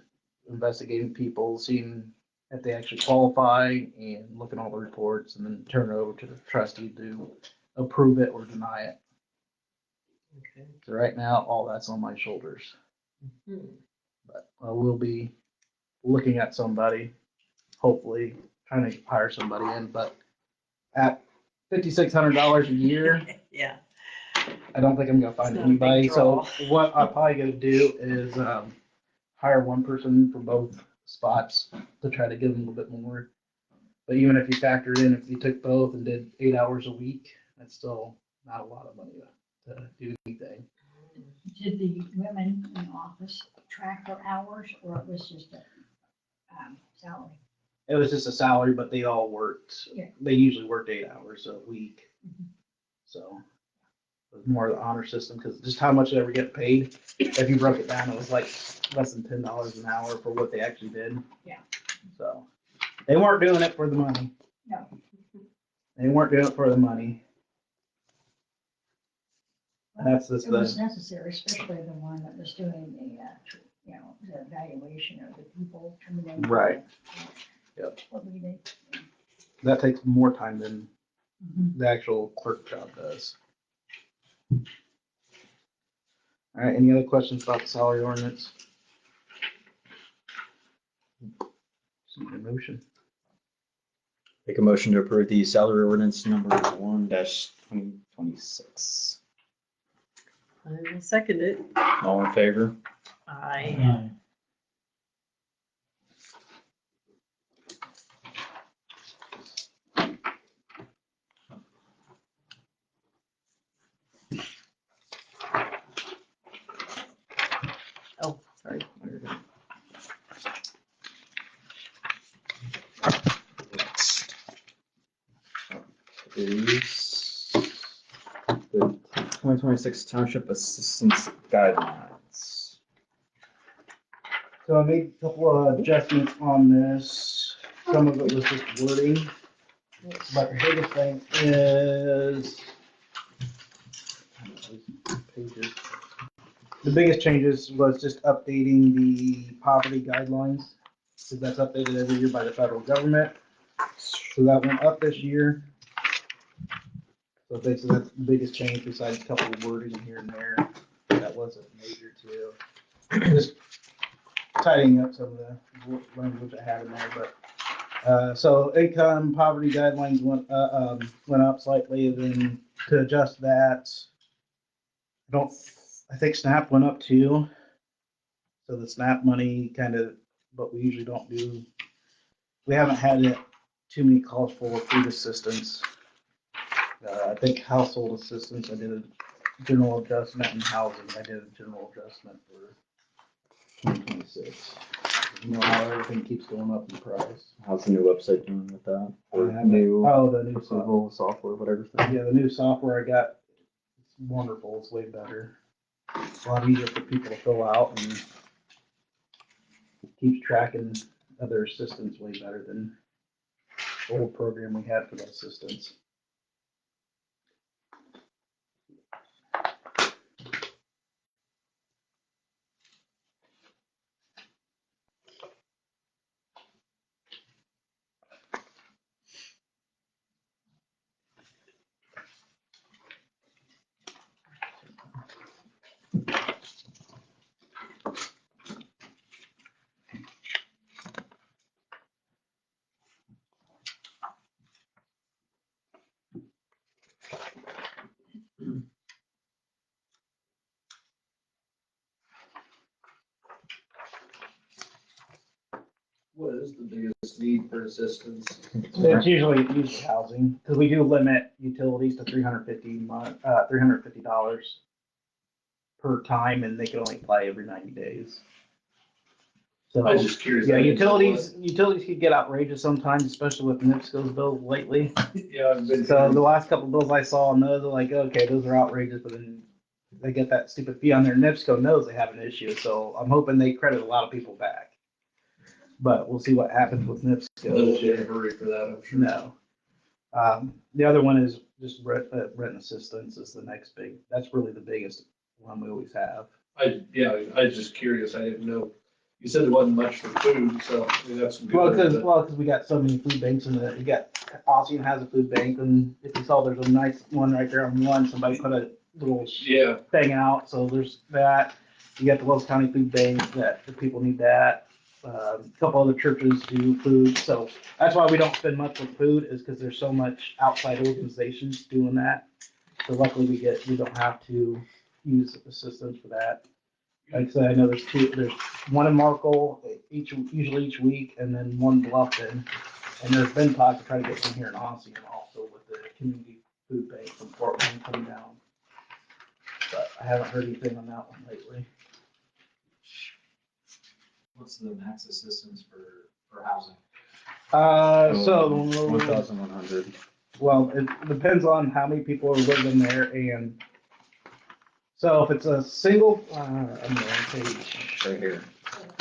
investigating people, seeing if they actually qualify, and look at all the reports, and then turn it over to the trustee to approve it or deny it. Okay. So right now, all that's on my shoulders. Hmm. But I will be looking at somebody, hopefully trying to hire somebody in, but at $5,600 a year, Yeah, I don't think I'm gonna It's find not a big anybody. So draw. what I'm probably gonna do is hire one person for both spots to try to give them a little bit more. But even if you factored in, if you took both and did 8 hours a week, that's still not a lot of money to do anything. Did the women in the office track their hours, or it was just a salary? It was just a salary, but they all worked, Yeah. they usually worked 8 hours a week. Mhm. So it was more of the honor system, because just how much they ever get paid, if you broke it down, it was like less than $10 an hour for what they actually did. Yeah. So they weren't doing it for the money. No. They weren't doing it for the money. That's just It was the, necessary, especially the one that was doing the evaluation of the people coming in. Right. Yep. What we did. that takes more time than Mhm. the actual clerk job does. All right, any other questions about the salary ordinance? Need a motion. Make a motion to approve the salary ordinance number 1-2026. I will second it. All in favor? I, oh, sorry. Is the 2026 Township Assistance Guidelines. So I made a couple of adjustments on this. Some of it was just wording. But the biggest thing is pages. The biggest changes was just updating the poverty guidelines. So that's updated every year by the federal government. So that went up this year. So basically that's the biggest change besides a couple of wording here and there. That wasn't major too. Just tidying up some of the language I had in there, but so income poverty guidelines went up slightly. Then to adjust that, I think SNAP went up too. So the SNAP money kind of, but we usually don't do. We haven't had it too many calls for food assistance. I think household assistance, I did a general adjustment, and housing, I did a general adjustment for 2026. You know how everything keeps going up in price. How's the new website doing with that? Or I haven't- new Oh, the new software. approval software, whatever thing? Yeah, the new software I got, it's wonderful. It's way better. It's a lot easier for people to fill out and keeps tracking other assistants way better than the old program we had for the assistants. What is the biggest need for assistance? It's usually housing, because we do limit utilities to $350 per time, and they can only apply every 90 days. So, I was just curious. yeah, I didn't know utilities could get outrageous sometimes, especially with NIPSCO's bill lately. what- Yeah, I've been. So the last couple of bills I saw on those are like, okay, those are outrageous, but then they get that stupid fee on there. NIPSCO knows they have an issue, so I'm hoping they credit a lot of people back. But we'll see what happens with No NIPSCO. shit in a hurry for that, I'm sure. No. The other one is just rent assistance is the next big, that's really the biggest one we always have. I was just curious. I didn't know. You said there wasn't much for food, so I mean, that's good. Well, because we got so many food banks in the, we got, Ossian has a food bank, and if you saw, there's a nice one right there on one, somebody put a little Yeah, thing out, so there's that. You got the Wells County Food Bank, that the people need that. A couple other churches do food, so that's why we don't spend much with food, is because there's so much outside organizations doing that. So luckily we don't have to use assistance for that. Like I said, I know there's one in Markle, usually each week, and then one in Bluffton. And there's been talk to try to get some here in Ossian also with the community food bank from Portland coming down. But I haven't heard anything on that one lately. What's the max assistance for housing? So 1,100. well, it depends on how many people are living there, and so if it's a single, I'm gonna page. Right here.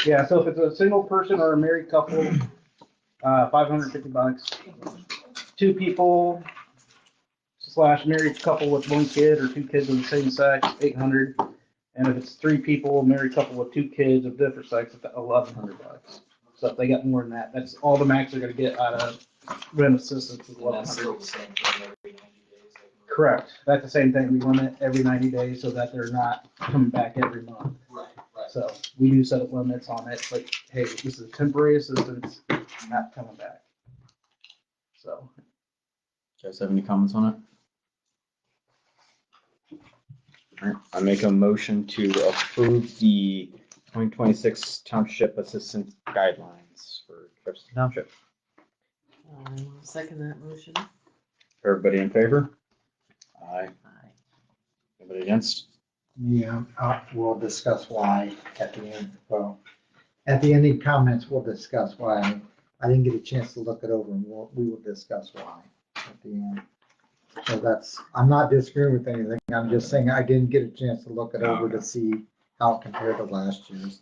Yeah, so if it's a single person or a married couple, $550. Two people / married couple with one kid or two kids of the same sex, $800. And if it's three people, married couple with two kids of different sex, it's $1,100. So if they got more than that, that's all the max they're gonna get out of rent assistance is And that's still $1,100. the same thing every 90 days. Correct. That's the same thing. We limit every 90 days so that they're not coming back every month. Right. So we do set up limits on it, but hey, this is temporary assistance, not coming back. So, You guys have any comments on it? All right, I make a motion to approve the 2026 Township Assistance Guidelines for Jefferson Township. I will second that motion. Everybody in favor? Aye. Aye. Anybody against? Yeah, we'll discuss why at the end. Well, at the ending comments, we'll discuss why. I didn't get a chance to look it over, and we will discuss why at the end. So that's, I'm not disagreeing with anything. I'm just saying I didn't get a chance to look it over to see how it compared to last year's.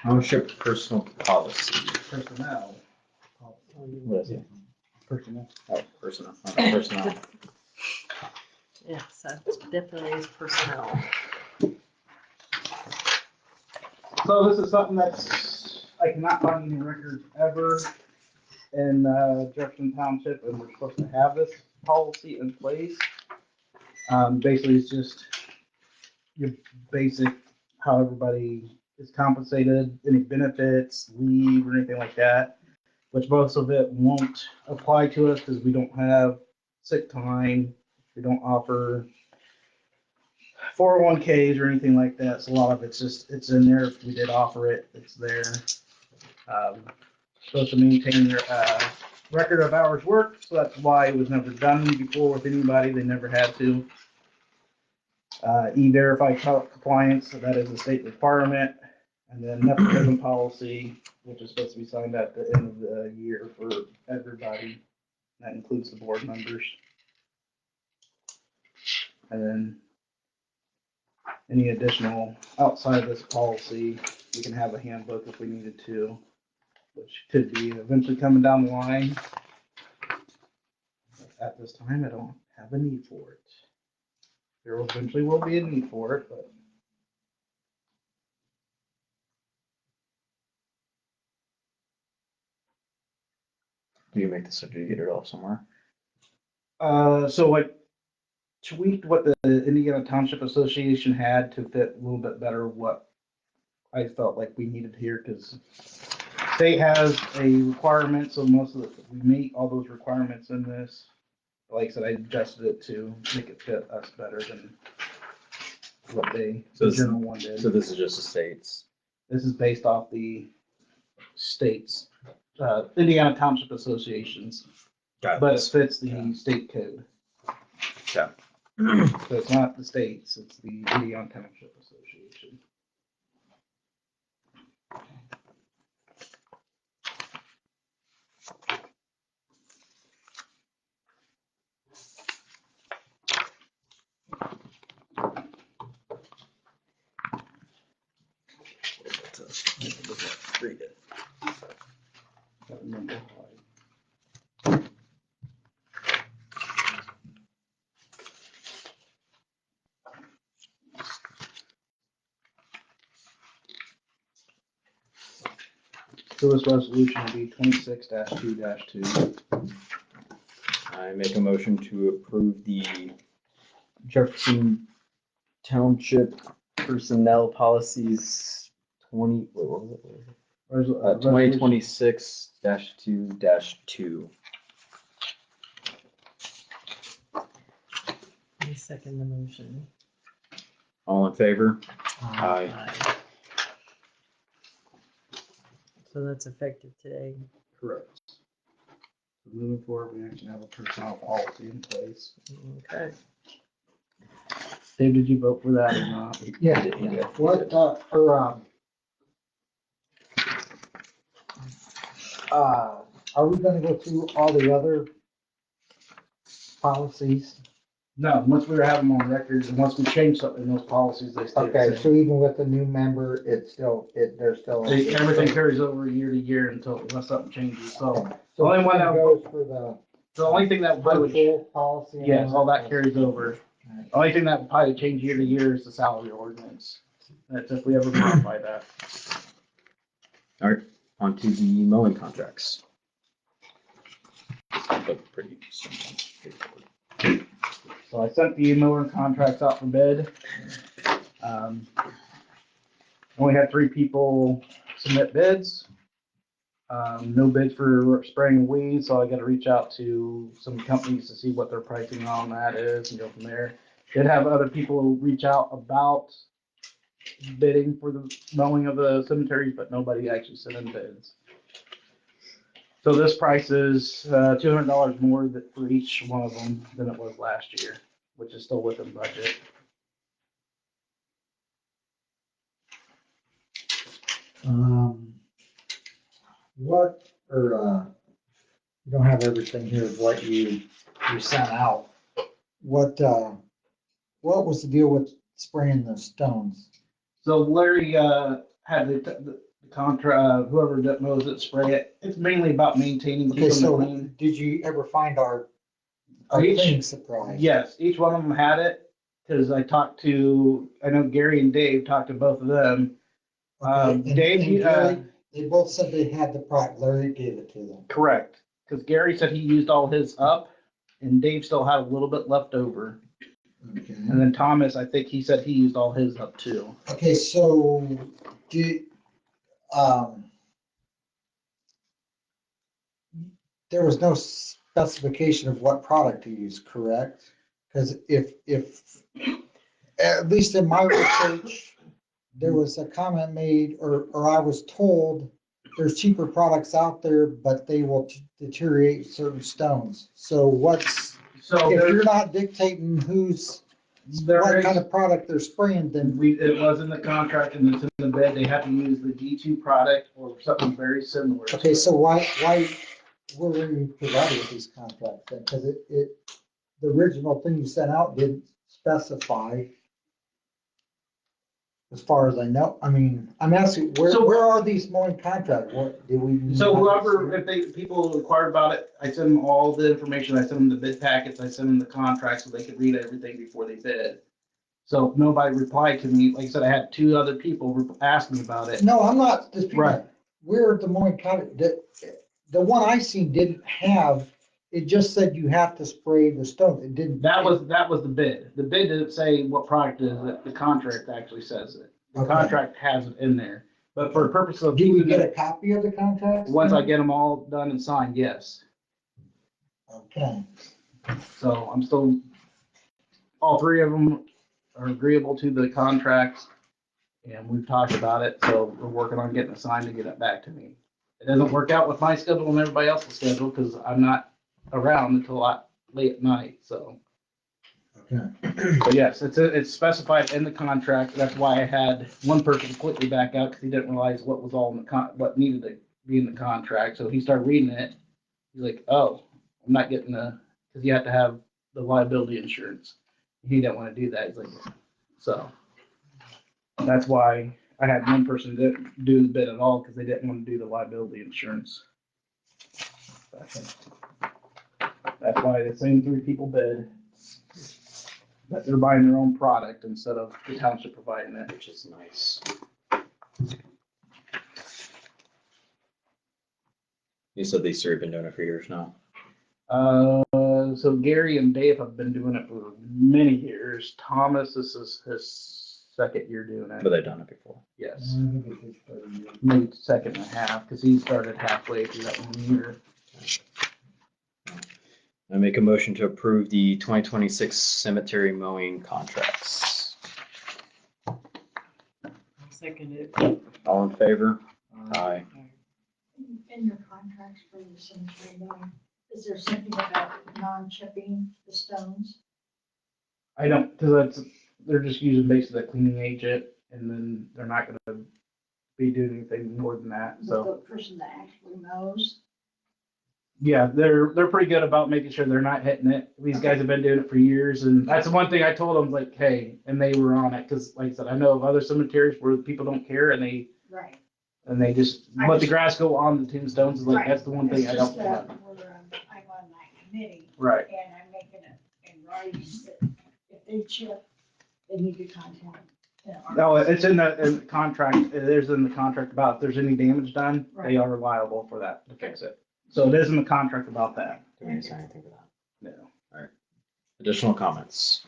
Township Personal Policy. personnel. What is it? Personnel. Oh, personnel. Personnel. Yes, that definitely is personnel. So this is something that's, I cannot find any records ever in Jefferson Township, and we're supposed to have this policy in place. Basically, it's just your basic, how everybody is compensated, any benefits, leave, or anything like that, which most of it won't apply to us because we don't have sick time, we don't offer 401ks or anything like that. So a lot of it's just, it's in there. If we did offer it, it's there. Supposed to maintain your record of hours worked, so that's why it was never done before with anybody. They never had to. E-verify compliance, so that is a state requirement. And then nepotism policy, which is supposed to be signed at the end of the year for everybody. That includes the board members. And then any additional outside of this policy, we can have a handbook if we needed to, which could be eventually coming down the line. At this time, I don't have a need for it. There eventually will be a need for it, but Do you make this or do you get it off somewhere? so I tweaked what the Indiana Township Association had to fit a little bit better what I felt like we needed here, because state has a requirement, so most of the, we meet all those requirements in this. Like I said, I adjusted it to make it fit us better than what the general one did. So this is just the states. This is based off the states, Indiana Township Associations, Got but it this. fits the state code. Yeah. So it's not the states, it's the Indiana Township Association. Read it. Can't remember why. So this resolution will be 26-2-2. I make a motion to approve the Jefferson Township personnel policies 2026-2-2. I second the motion. All in favor? Aye. Aye. So that's effective today. Correct. So moving forward, we actually have a personnel policy in place. Okay. Dave, did you vote for that or not? Yeah, what, are we gonna go through all the other policies? No, once we have them on record, and once we change something in those policies, they stay the Okay, same. so even with the new member, it's still, there's still. Everything carries over year to year unless something changes, so So only one that- goes for the the only thing that I would, virtual policy. and yes, all that carries over. Alright. The only thing that would probably change year to year is the salary ordinance. That's if we ever modify that. On to the mowing contracts. Look pretty straightforward. So I sent the mower contracts out for bid. Only had 3 people submit bids. No bids for spraying weeds, so I gotta reach out to some companies to see what their pricing on that is and go from there. Did have other people reach out about bidding for the mowing of the cemeteries, but nobody actually sent in bids. So this price is $200 more for each one of them than it was last year, which is still within budget. What, you don't have everything here of what you sent out. What was the deal with spraying the stones? So Larry had the contra, whoever that knows it, spray it. It's mainly about maintaining, Okay, keeping so it clean. did you ever find our Each- cleaning supply? Yes, each one of them had it, because I know Gary and Dave talked to both of them. Okay, and Dave, Gary, they both said they had the product, Larry gave it to them. correct, because Gary said he used all his up, and Dave still had a little bit left over. Okay. And then Thomas, I think he said he used all his up too. Okay, so there was no specification of what product to use, correct? Because if at least in my research, there was a comment made, or I was told, there's cheaper products out there, but they will deteriorate certain stones. So what's, So if there, you're not dictating who's, there what is, kind of product they're spraying, then it was in the contract and it's in the bid, they have to use the G2 product or something very similar. okay, so why were we provided with these contracts then? Because the original thing you sent out didn't specify, as far as I know. I mean, I'm asking, where are these mowing contracts? What, did we? So not whoever, receive? if people inquired about it, I send them all the information, I send them the bid packets, I send them the contracts so they could read everything before they bid. So if nobody replied to me, like I said, I had 2 other people ask me about it. No, I'm not disputing Right. that. We're the mowing contract, the one I seen didn't have, it just said you have to spray the stones. It didn't. That was the bid. The bid didn't say what product it is, the contract actually says it. The Okay. contract has it in there. But for the purpose of Do we keeping get a it, copy of the contract? once I get them all done and signed, yes. Okay. So I'm still, all 3 of them are agreeable to the contracts. And we've talked about it, so we're working on getting it signed to get it back to me. It doesn't work out with my schedule and everybody else's schedule because I'm not around until late at night, so. Okay. But yes, it's specified in the contract. That's why I had one person completely back out because he didn't realize what was all in the what needed to be in the contract. So he started reading it. He's like, oh, I'm not getting because you have to have the liability insurance. He didn't want to do that. He's like, so that's why I had one person didn't do the bid at all because they didn't want to do the liability insurance. That's why the same 3 people bid. But they're buying their own product instead of the township providing it. Which is nice. You said these 3 have been doing it for years now. So Gary and Dave have been doing it for many years. Thomas, this is his 2nd year doing But it. they've done it before. Yes, maybe 2nd and a half, because he started halfway through that 1 year. I make a motion to approve the 2026 cemetery mowing contracts. I'll second it. All in favor? Aye. In your contracts for the cemetery, though, is there something about non-chipping the stones? I don't, because they're just using basically a cleaning agent, and then they're not gonna be doing anything more than that, With so. the person that actually knows? Yeah, they're pretty good about making sure they're not hitting it. These guys have been doing it for years, and that's the one thing I told them, like, hey, and they were on it, because like I said, I know of other cemeteries where people don't care, and Right. they just let the grass go on the tombstones. Is like, Right. that's the one thing I It's don't just that want. I'm on that committee, Right. and I'm making it in writing that if they chip, they need to contact. No, it's in the contract. There's in the contract about if there's any damage done, they Right. are liable for that to fix it. So it is in the contract about that. Do we need to sign anything for that? No. Additional comments?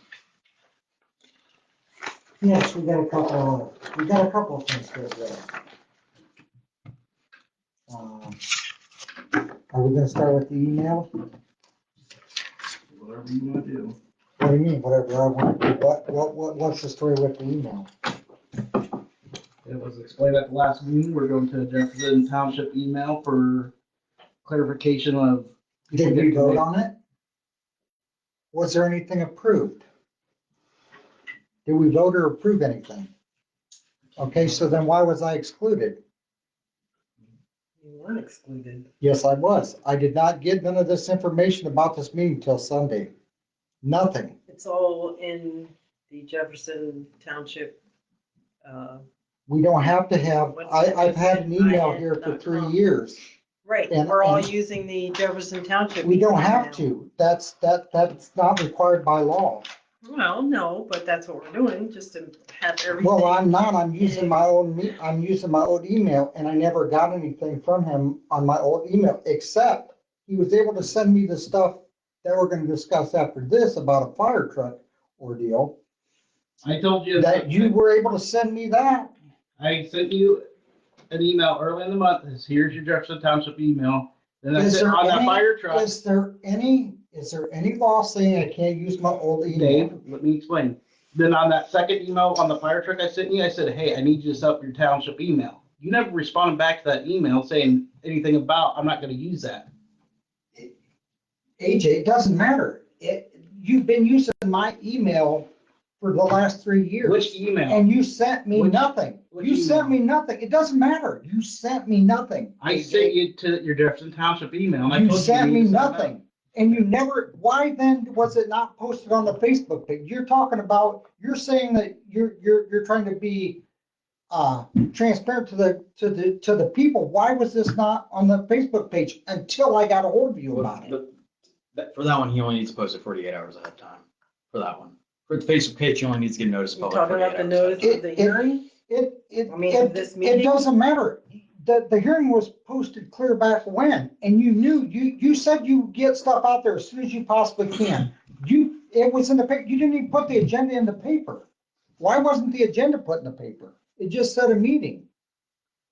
Yes, we got a couple of things to address. Are we gonna start with the email? Whatever you want to do. What do you mean, whatever I want to do? What's the story with the email? It was explained at the last meeting. We're going to Jefferson Township email for clarification of. Did we vote on it? Was there anything approved? Did we vote or approve anything? Okay, so then why was I excluded? You weren't excluded. Yes, I was. I did not get none of this information about this meeting till Sunday. Nothing. It's all in the Jefferson Township. We don't have to have, I've had an email here for 3 years. Right, And- we're all and- using the Jefferson Township. We don't email have now. to. That's not required by law. Well, no, but that's what we're doing, just to have everything. Well, I'm not. I'm using my own email, and I never got anything from him on my old email, except he was able to send me the stuff that we're gonna discuss after this about a fire truck ordeal. I told you That you were able to send me that. I sent you an email early in the month. Here's your Jefferson Township email. Then I Is said there on that any- fire truck. Is there any law saying I can't use my old email? Dave, let me explain. Then on that second email on the fire truck I sent you, I said, hey, I need you to set up your township email. You never responded back to that email saying anything about, I'm not gonna use that. AJ, it doesn't matter. You've been using my email for the last 3 years. Which email? And you sent me Which- nothing. which You sent me email? nothing. It doesn't matter. You sent me nothing. I sent you to your Jefferson Township email. And I You told sent you me to send that. nothing. And you never, why then was it not posted on the Facebook page? You're talking about, you're saying that you're trying to be transparent to the people. Why was this not on the Facebook page until I got a hold of you about it? For that one, he only needs to post it 48 hours ahead of time, for that one. For the Facebook page, he only needs to get notice. You talking about the notice of the hearing? I mean, this It meeting? doesn't matter. The hearing was posted clear back when, and you knew, you said you get stuff out there as soon as you possibly can. It was in the paper, you didn't even put the agenda in the paper. Why wasn't the agenda put in the paper? It just said a meeting.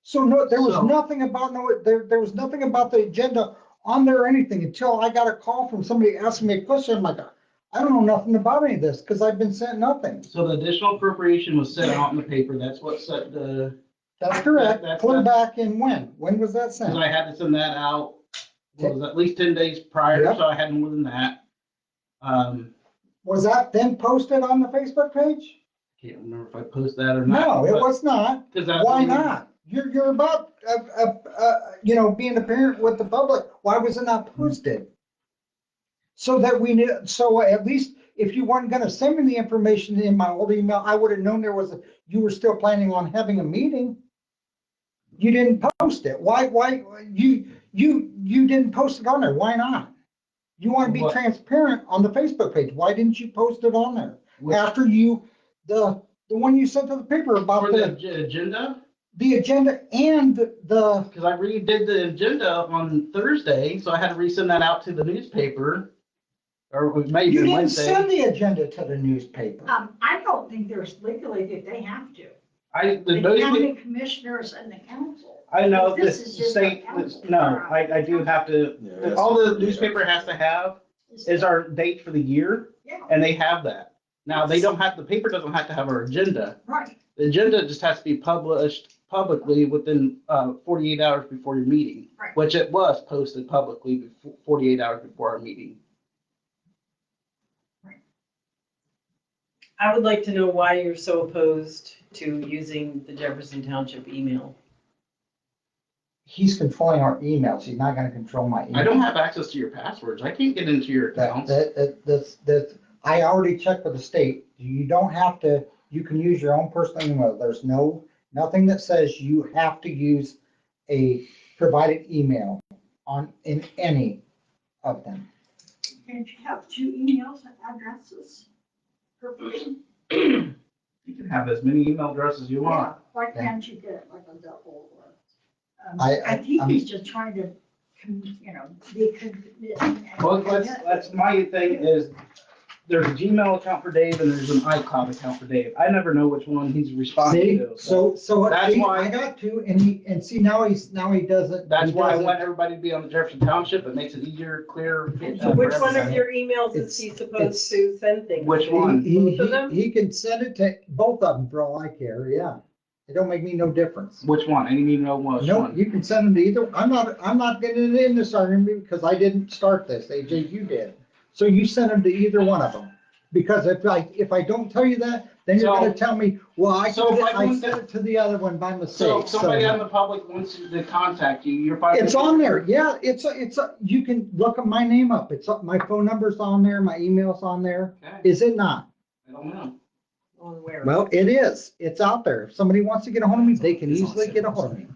So no, there was So- nothing about, there was nothing about the agenda on there or anything until I got a call from somebody asking me a question. I'm like, I don't know nothing about any of this because I've been sent nothing. So the additional appropriation was sent out in the paper. That's what set the, That's correct. That's- Clear back in when? When was that because sent? I had to send that out, what was it, at least 10 days prior, Yep. so I had more than that. Was that then posted on the Facebook page? Can't remember if I posted that or not. No, it was not. Because that's. Why not? You're about, being a parent with the public. Why was it not posted? So that we knew, so at least if you weren't gonna send me the information in my old email, I would have known you were still planning on having a meeting. You didn't post it. Why, you didn't post it on there. Why not? You want to be What? transparent on the Facebook page. Why didn't you post it on there? Which- After the one you sent to the paper about For the agenda, the agenda and the, because I redid the agenda on Thursday, so I had to resend that out to the newspaper. Or it was maybe you didn't Wednesday. send the agenda to the newspaper. I don't think there's legally that they have to. The The newspaper, county commissioners and the council. I know This this is just state, our council. no, I do have to, Yeah. all the newspaper has to have is our date for the year, Yeah, and they have that. Now, they don't have, the paper doesn't have to have our agenda. right. The agenda just has to be published publicly within 48 hours before your meeting, Right. which it was posted publicly before 48 hours before our meeting. I would like to know why you're so opposed to using the Jefferson Township email. He's controlling our emails. He's not gonna control my email. I don't have access to your passwords. I can't get into your accounts. I already checked with the state. You don't have to, you can use your own personal email. There's nothing that says you have to use a provided email in any of them. And you have 2 emails addresses per person. You can have as many email addresses you want. Why can't you get like a double or? I- I think I'm- he's just trying to, Well, that's my thing is, there's a Gmail account for Dave and there's an iCloud account for Dave. I never know which one he's responding See, to. so That's see, why- I got to, and see, now he doesn't. That's he why I doesn't- want everybody to be on the Jefferson Township. It makes it easier, clear. So which one of everybody. your emails is he supposed to send things? Which to? one? Both of them? He can send it to both of them for all I care, yeah. It don't make me no difference. Which one? I need to know which No, one. you can send them to either, I'm not getting in this argument because I didn't start this, AJ, you did. So you send them to either one of them. Because if I don't tell you that, then you're gonna tell me, well, I So if I I want sent it to the other one by So mistake. if somebody on the public wants to contact you, you're probably. It's on there, yeah, you can look at my name up, my phone number's on there, my email's on there, Okay, is it not? I don't know. On where? Well, it is, it's out there, if somebody wants to get a hold of me, they can easily get a hold of me,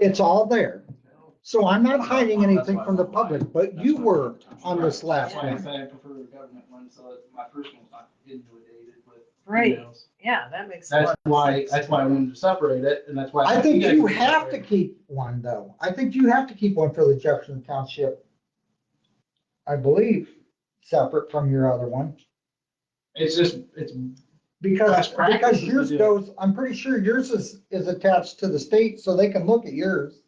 it's all there. So I'm not hiding anything from the public, but you were on this last That's why I one. say I prefer the government one, so that my personal's not inundated with Right. emails. Yeah, that makes a lot That's of why, sense. that's why I wanted to separate it, and that's why. I think guys you can have to separate it. keep one though, I think you have to keep one for the Jefferson Township. I believe, separate from your other one. It's just, it's, Because Best practices to yours do it. goes, I'm pretty sure yours is attached to the state, so they can look at yours.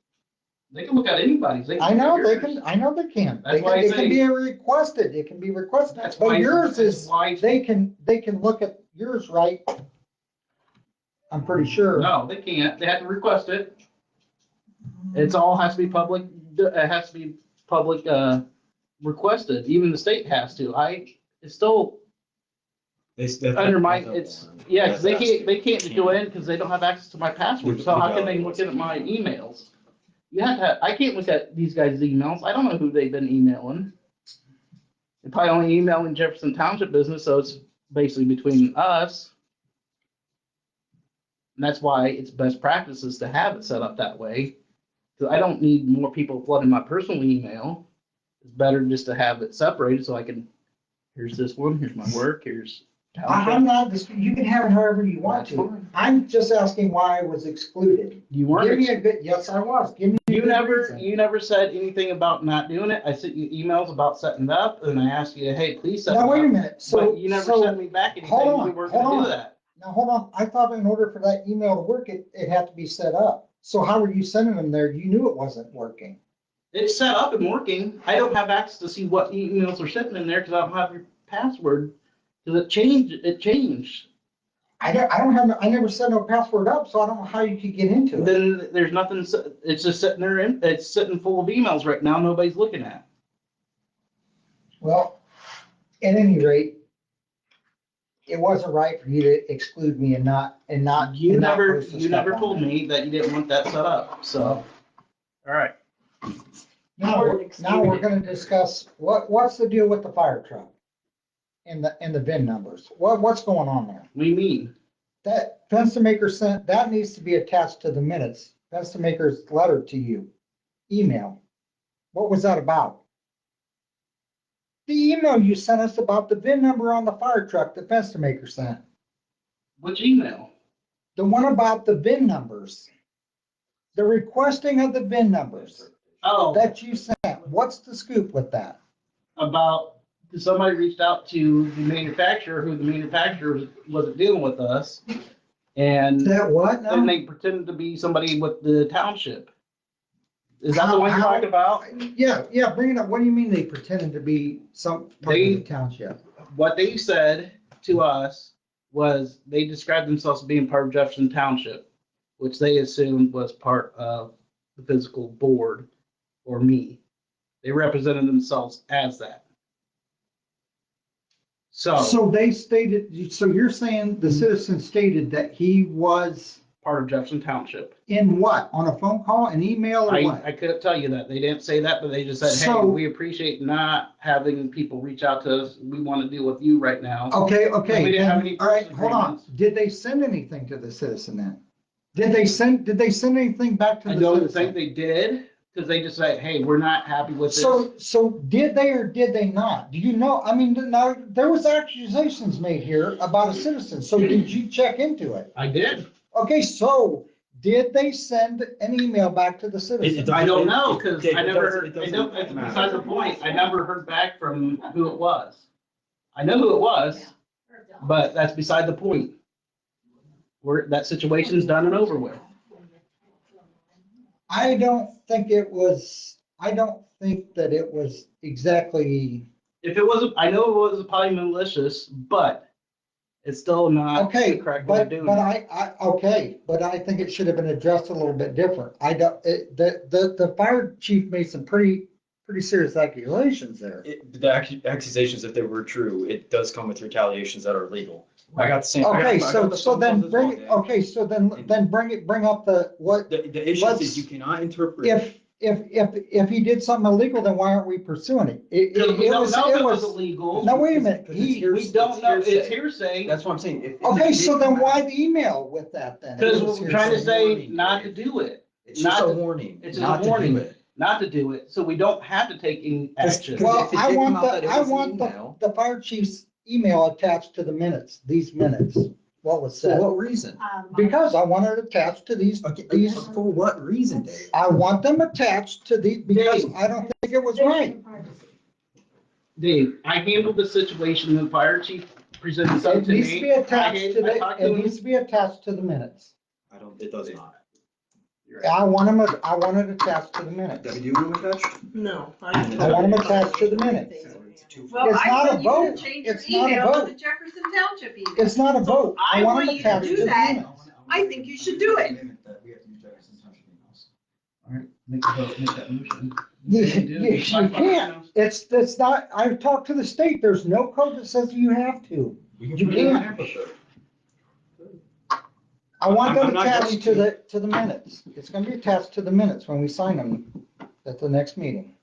They can look at anybody's. I know look they at yours. can, I know they can. That's why I It can say- be requested, it can be requested. That's But why- yours that's is, why- they can look at yours, right? I'm pretty sure. No, they can't. They have to request it. It's all has to be public, it has to be public, requested. Even the state has to. It's still under my, yeah, 'cause they can't go in because they don't have access to my password. So how can they look at my emails? You have to, I can't look at these guys' emails. I don't know who they've been emailing. They're probably only emailing Jefferson Township business, so it's basically between us. And that's why it's best practices to have it set up that way. Because I don't need more people flooding my personal email. It's better just to have it separated so I can, here's this one, here's my work, here's I'm township. not, you can have it however you want That's to. fine. I'm just asking why I was excluded. You Give weren't, me a good, yes, I was. Give me a you good never, reason. you never said anything about not doing it. I sent you emails about setting it up and I asked you, hey, please set it Now, wait a up. minute, so, But you never so, sent me back anything. hold on, We weren't hold gonna on. do that. now hold on, I thought in order for that email to work, it had to be set up. So how were you sending them there? You knew it wasn't working. It's set up and working. I don't have access to see what emails are sitting in there because I don't have your password. Because it changed. I don't have, I never set no password up, so I don't know how you could get into it. Then there's nothing, it's just sitting there, it's sitting full of emails right now, nobody's looking at. Well, at any rate, it wasn't right for you to exclude me and not. You and not never, post the you never stuff on told there. me that you didn't want that set up, so. All right. Now, we're gonna discuss, what's the deal with the fire truck? And the VIN numbers, what's going on there? What do you mean? That fence maker sent, that needs to be attached to the minutes, fence maker's letter to you, email. What was that about? The email you sent us about the VIN number on the fire truck that fence maker sent, Which email? the one about the VIN numbers. The requesting of the VIN numbers Oh, that you sent, what's the scoop with that? about, somebody reached out to the manufacturer, who the manufacturer wasn't dealing with us. And That what then now? they pretended to be somebody with the township. Is that the How- one you're how- talking about? Yeah, bring it up. What do you mean they pretended to be some part of the township? What they said to us was they described themselves as being part of Jefferson Township, which they assumed was part of the physical board or me. They represented themselves as that. So they stated, so you're saying the citizen stated that he was Part of Jefferson Township. in what? On a phone call, an email, or I what? couldn't tell you that. They didn't say that, but they just said, hey, So- we appreciate not having people reach out to us. We want to deal with you right now. Okay, We didn't have then- any all right, purchase hold on. agreements. Did they send anything to the citizen then? Did they send anything back to I the don't citizen? think they did, because they just said, hey, we're not happy with this. So did they or did they not? Do you know, I mean, now, there was accusations made here about a citizen, so did you check into it? I did. Okay, so did they send an email back to the citizen? I don't know, because Dave, I it never doesn't- heard, it I doesn't don't, it's matter. beside the point. I never heard back from who it was. I know who it was, but that's beside the point. That situation's done and over with. I don't think that it was exactly, If it wasn't, I know it was probably malicious, but it's still not okay, the correct way of but doing I it. think it should have been addressed a little bit different. The fire chief made some pretty serious accusations there. The accusations, if they were true, it does come with retaliations that are legal. I got the same. Okay, I got the so phone then calls as well, bring, Dave. okay, so then bring up what, The issue let's- is you cannot interpret. if he did something illegal, then why aren't we pursuing it? Because we don't know if it was was, illegal. now wait a minute, Because it's he, hearsay. We don't know, it's hearsay. hearsay, That's what I'm saying. If okay, it so did then come why out, the email with that then? because It was we're trying to hearsay. say warning, not to Dave. do it. It's just not a to- warning. It's not a to do warning, it. not to do it, so we don't have to take any action. Well, if it I did want come out that it was an the email- fire chief's email attached to the minutes, these minutes, what was For said. what reason? Because I want it attached to these, For what reason, Dave? I want them attached to the, because Dave. I don't think it was right. Dave, I handled the situation, the fire chief presented something It to needs to be me. attached to I talked to it him. needs to be attached to the minutes. It does not. I want it attached to the minutes. Debbie, do you want them attached? No. I want them attached to the minutes. Well, It's I not a said you were vote. to change your It's not a email to vote. the Jefferson Township email. It's not a vote. I want them you to attached do to the that. minutes. I think you should do it. All right, make that motion. You can't. It's not, I've talked to the state. There's no code that says you have to. You can't. I want I'm them not attached going to to. the minutes. It's gonna be attached to the minutes when we sign them at the next meeting.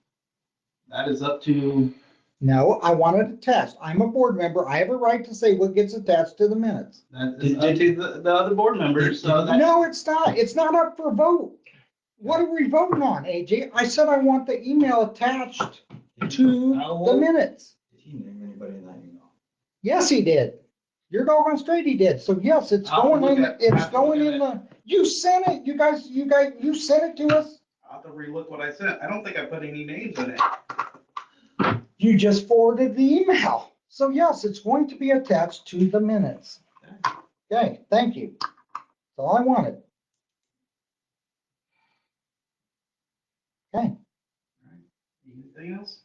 That is up to, No, I want it attached. I'm a board member. I have a right to say what gets attached to the minutes. that is up to the other board members, so that. No, it's not. It's not up for vote. What are we voting on, AJ? I said I want the email attached to the minutes. Did he name anybody in that email? Yes, he did. You're doggone straight he did. So yes, it's I'll going look in, at- it's have to look going at in the, you sent it, you guys, you sent it to us. I'll have to relook what I sent. I don't think I put any names in it. You just forwarded the email. So yes, it's going to be attached to the minutes. Okay, thank you. That's all I wanted. Okay, Anything else?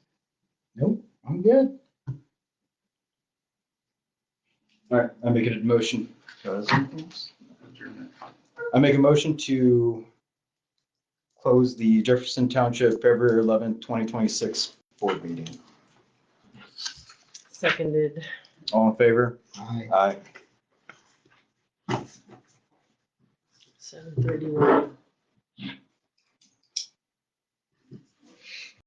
nope, I'm good. All right, I make a motion. Adjournment. I make a motion to close the Jefferson Township February 11th, 2026 board meeting. Seconded. All in favor? Aye. Aye. 7:31.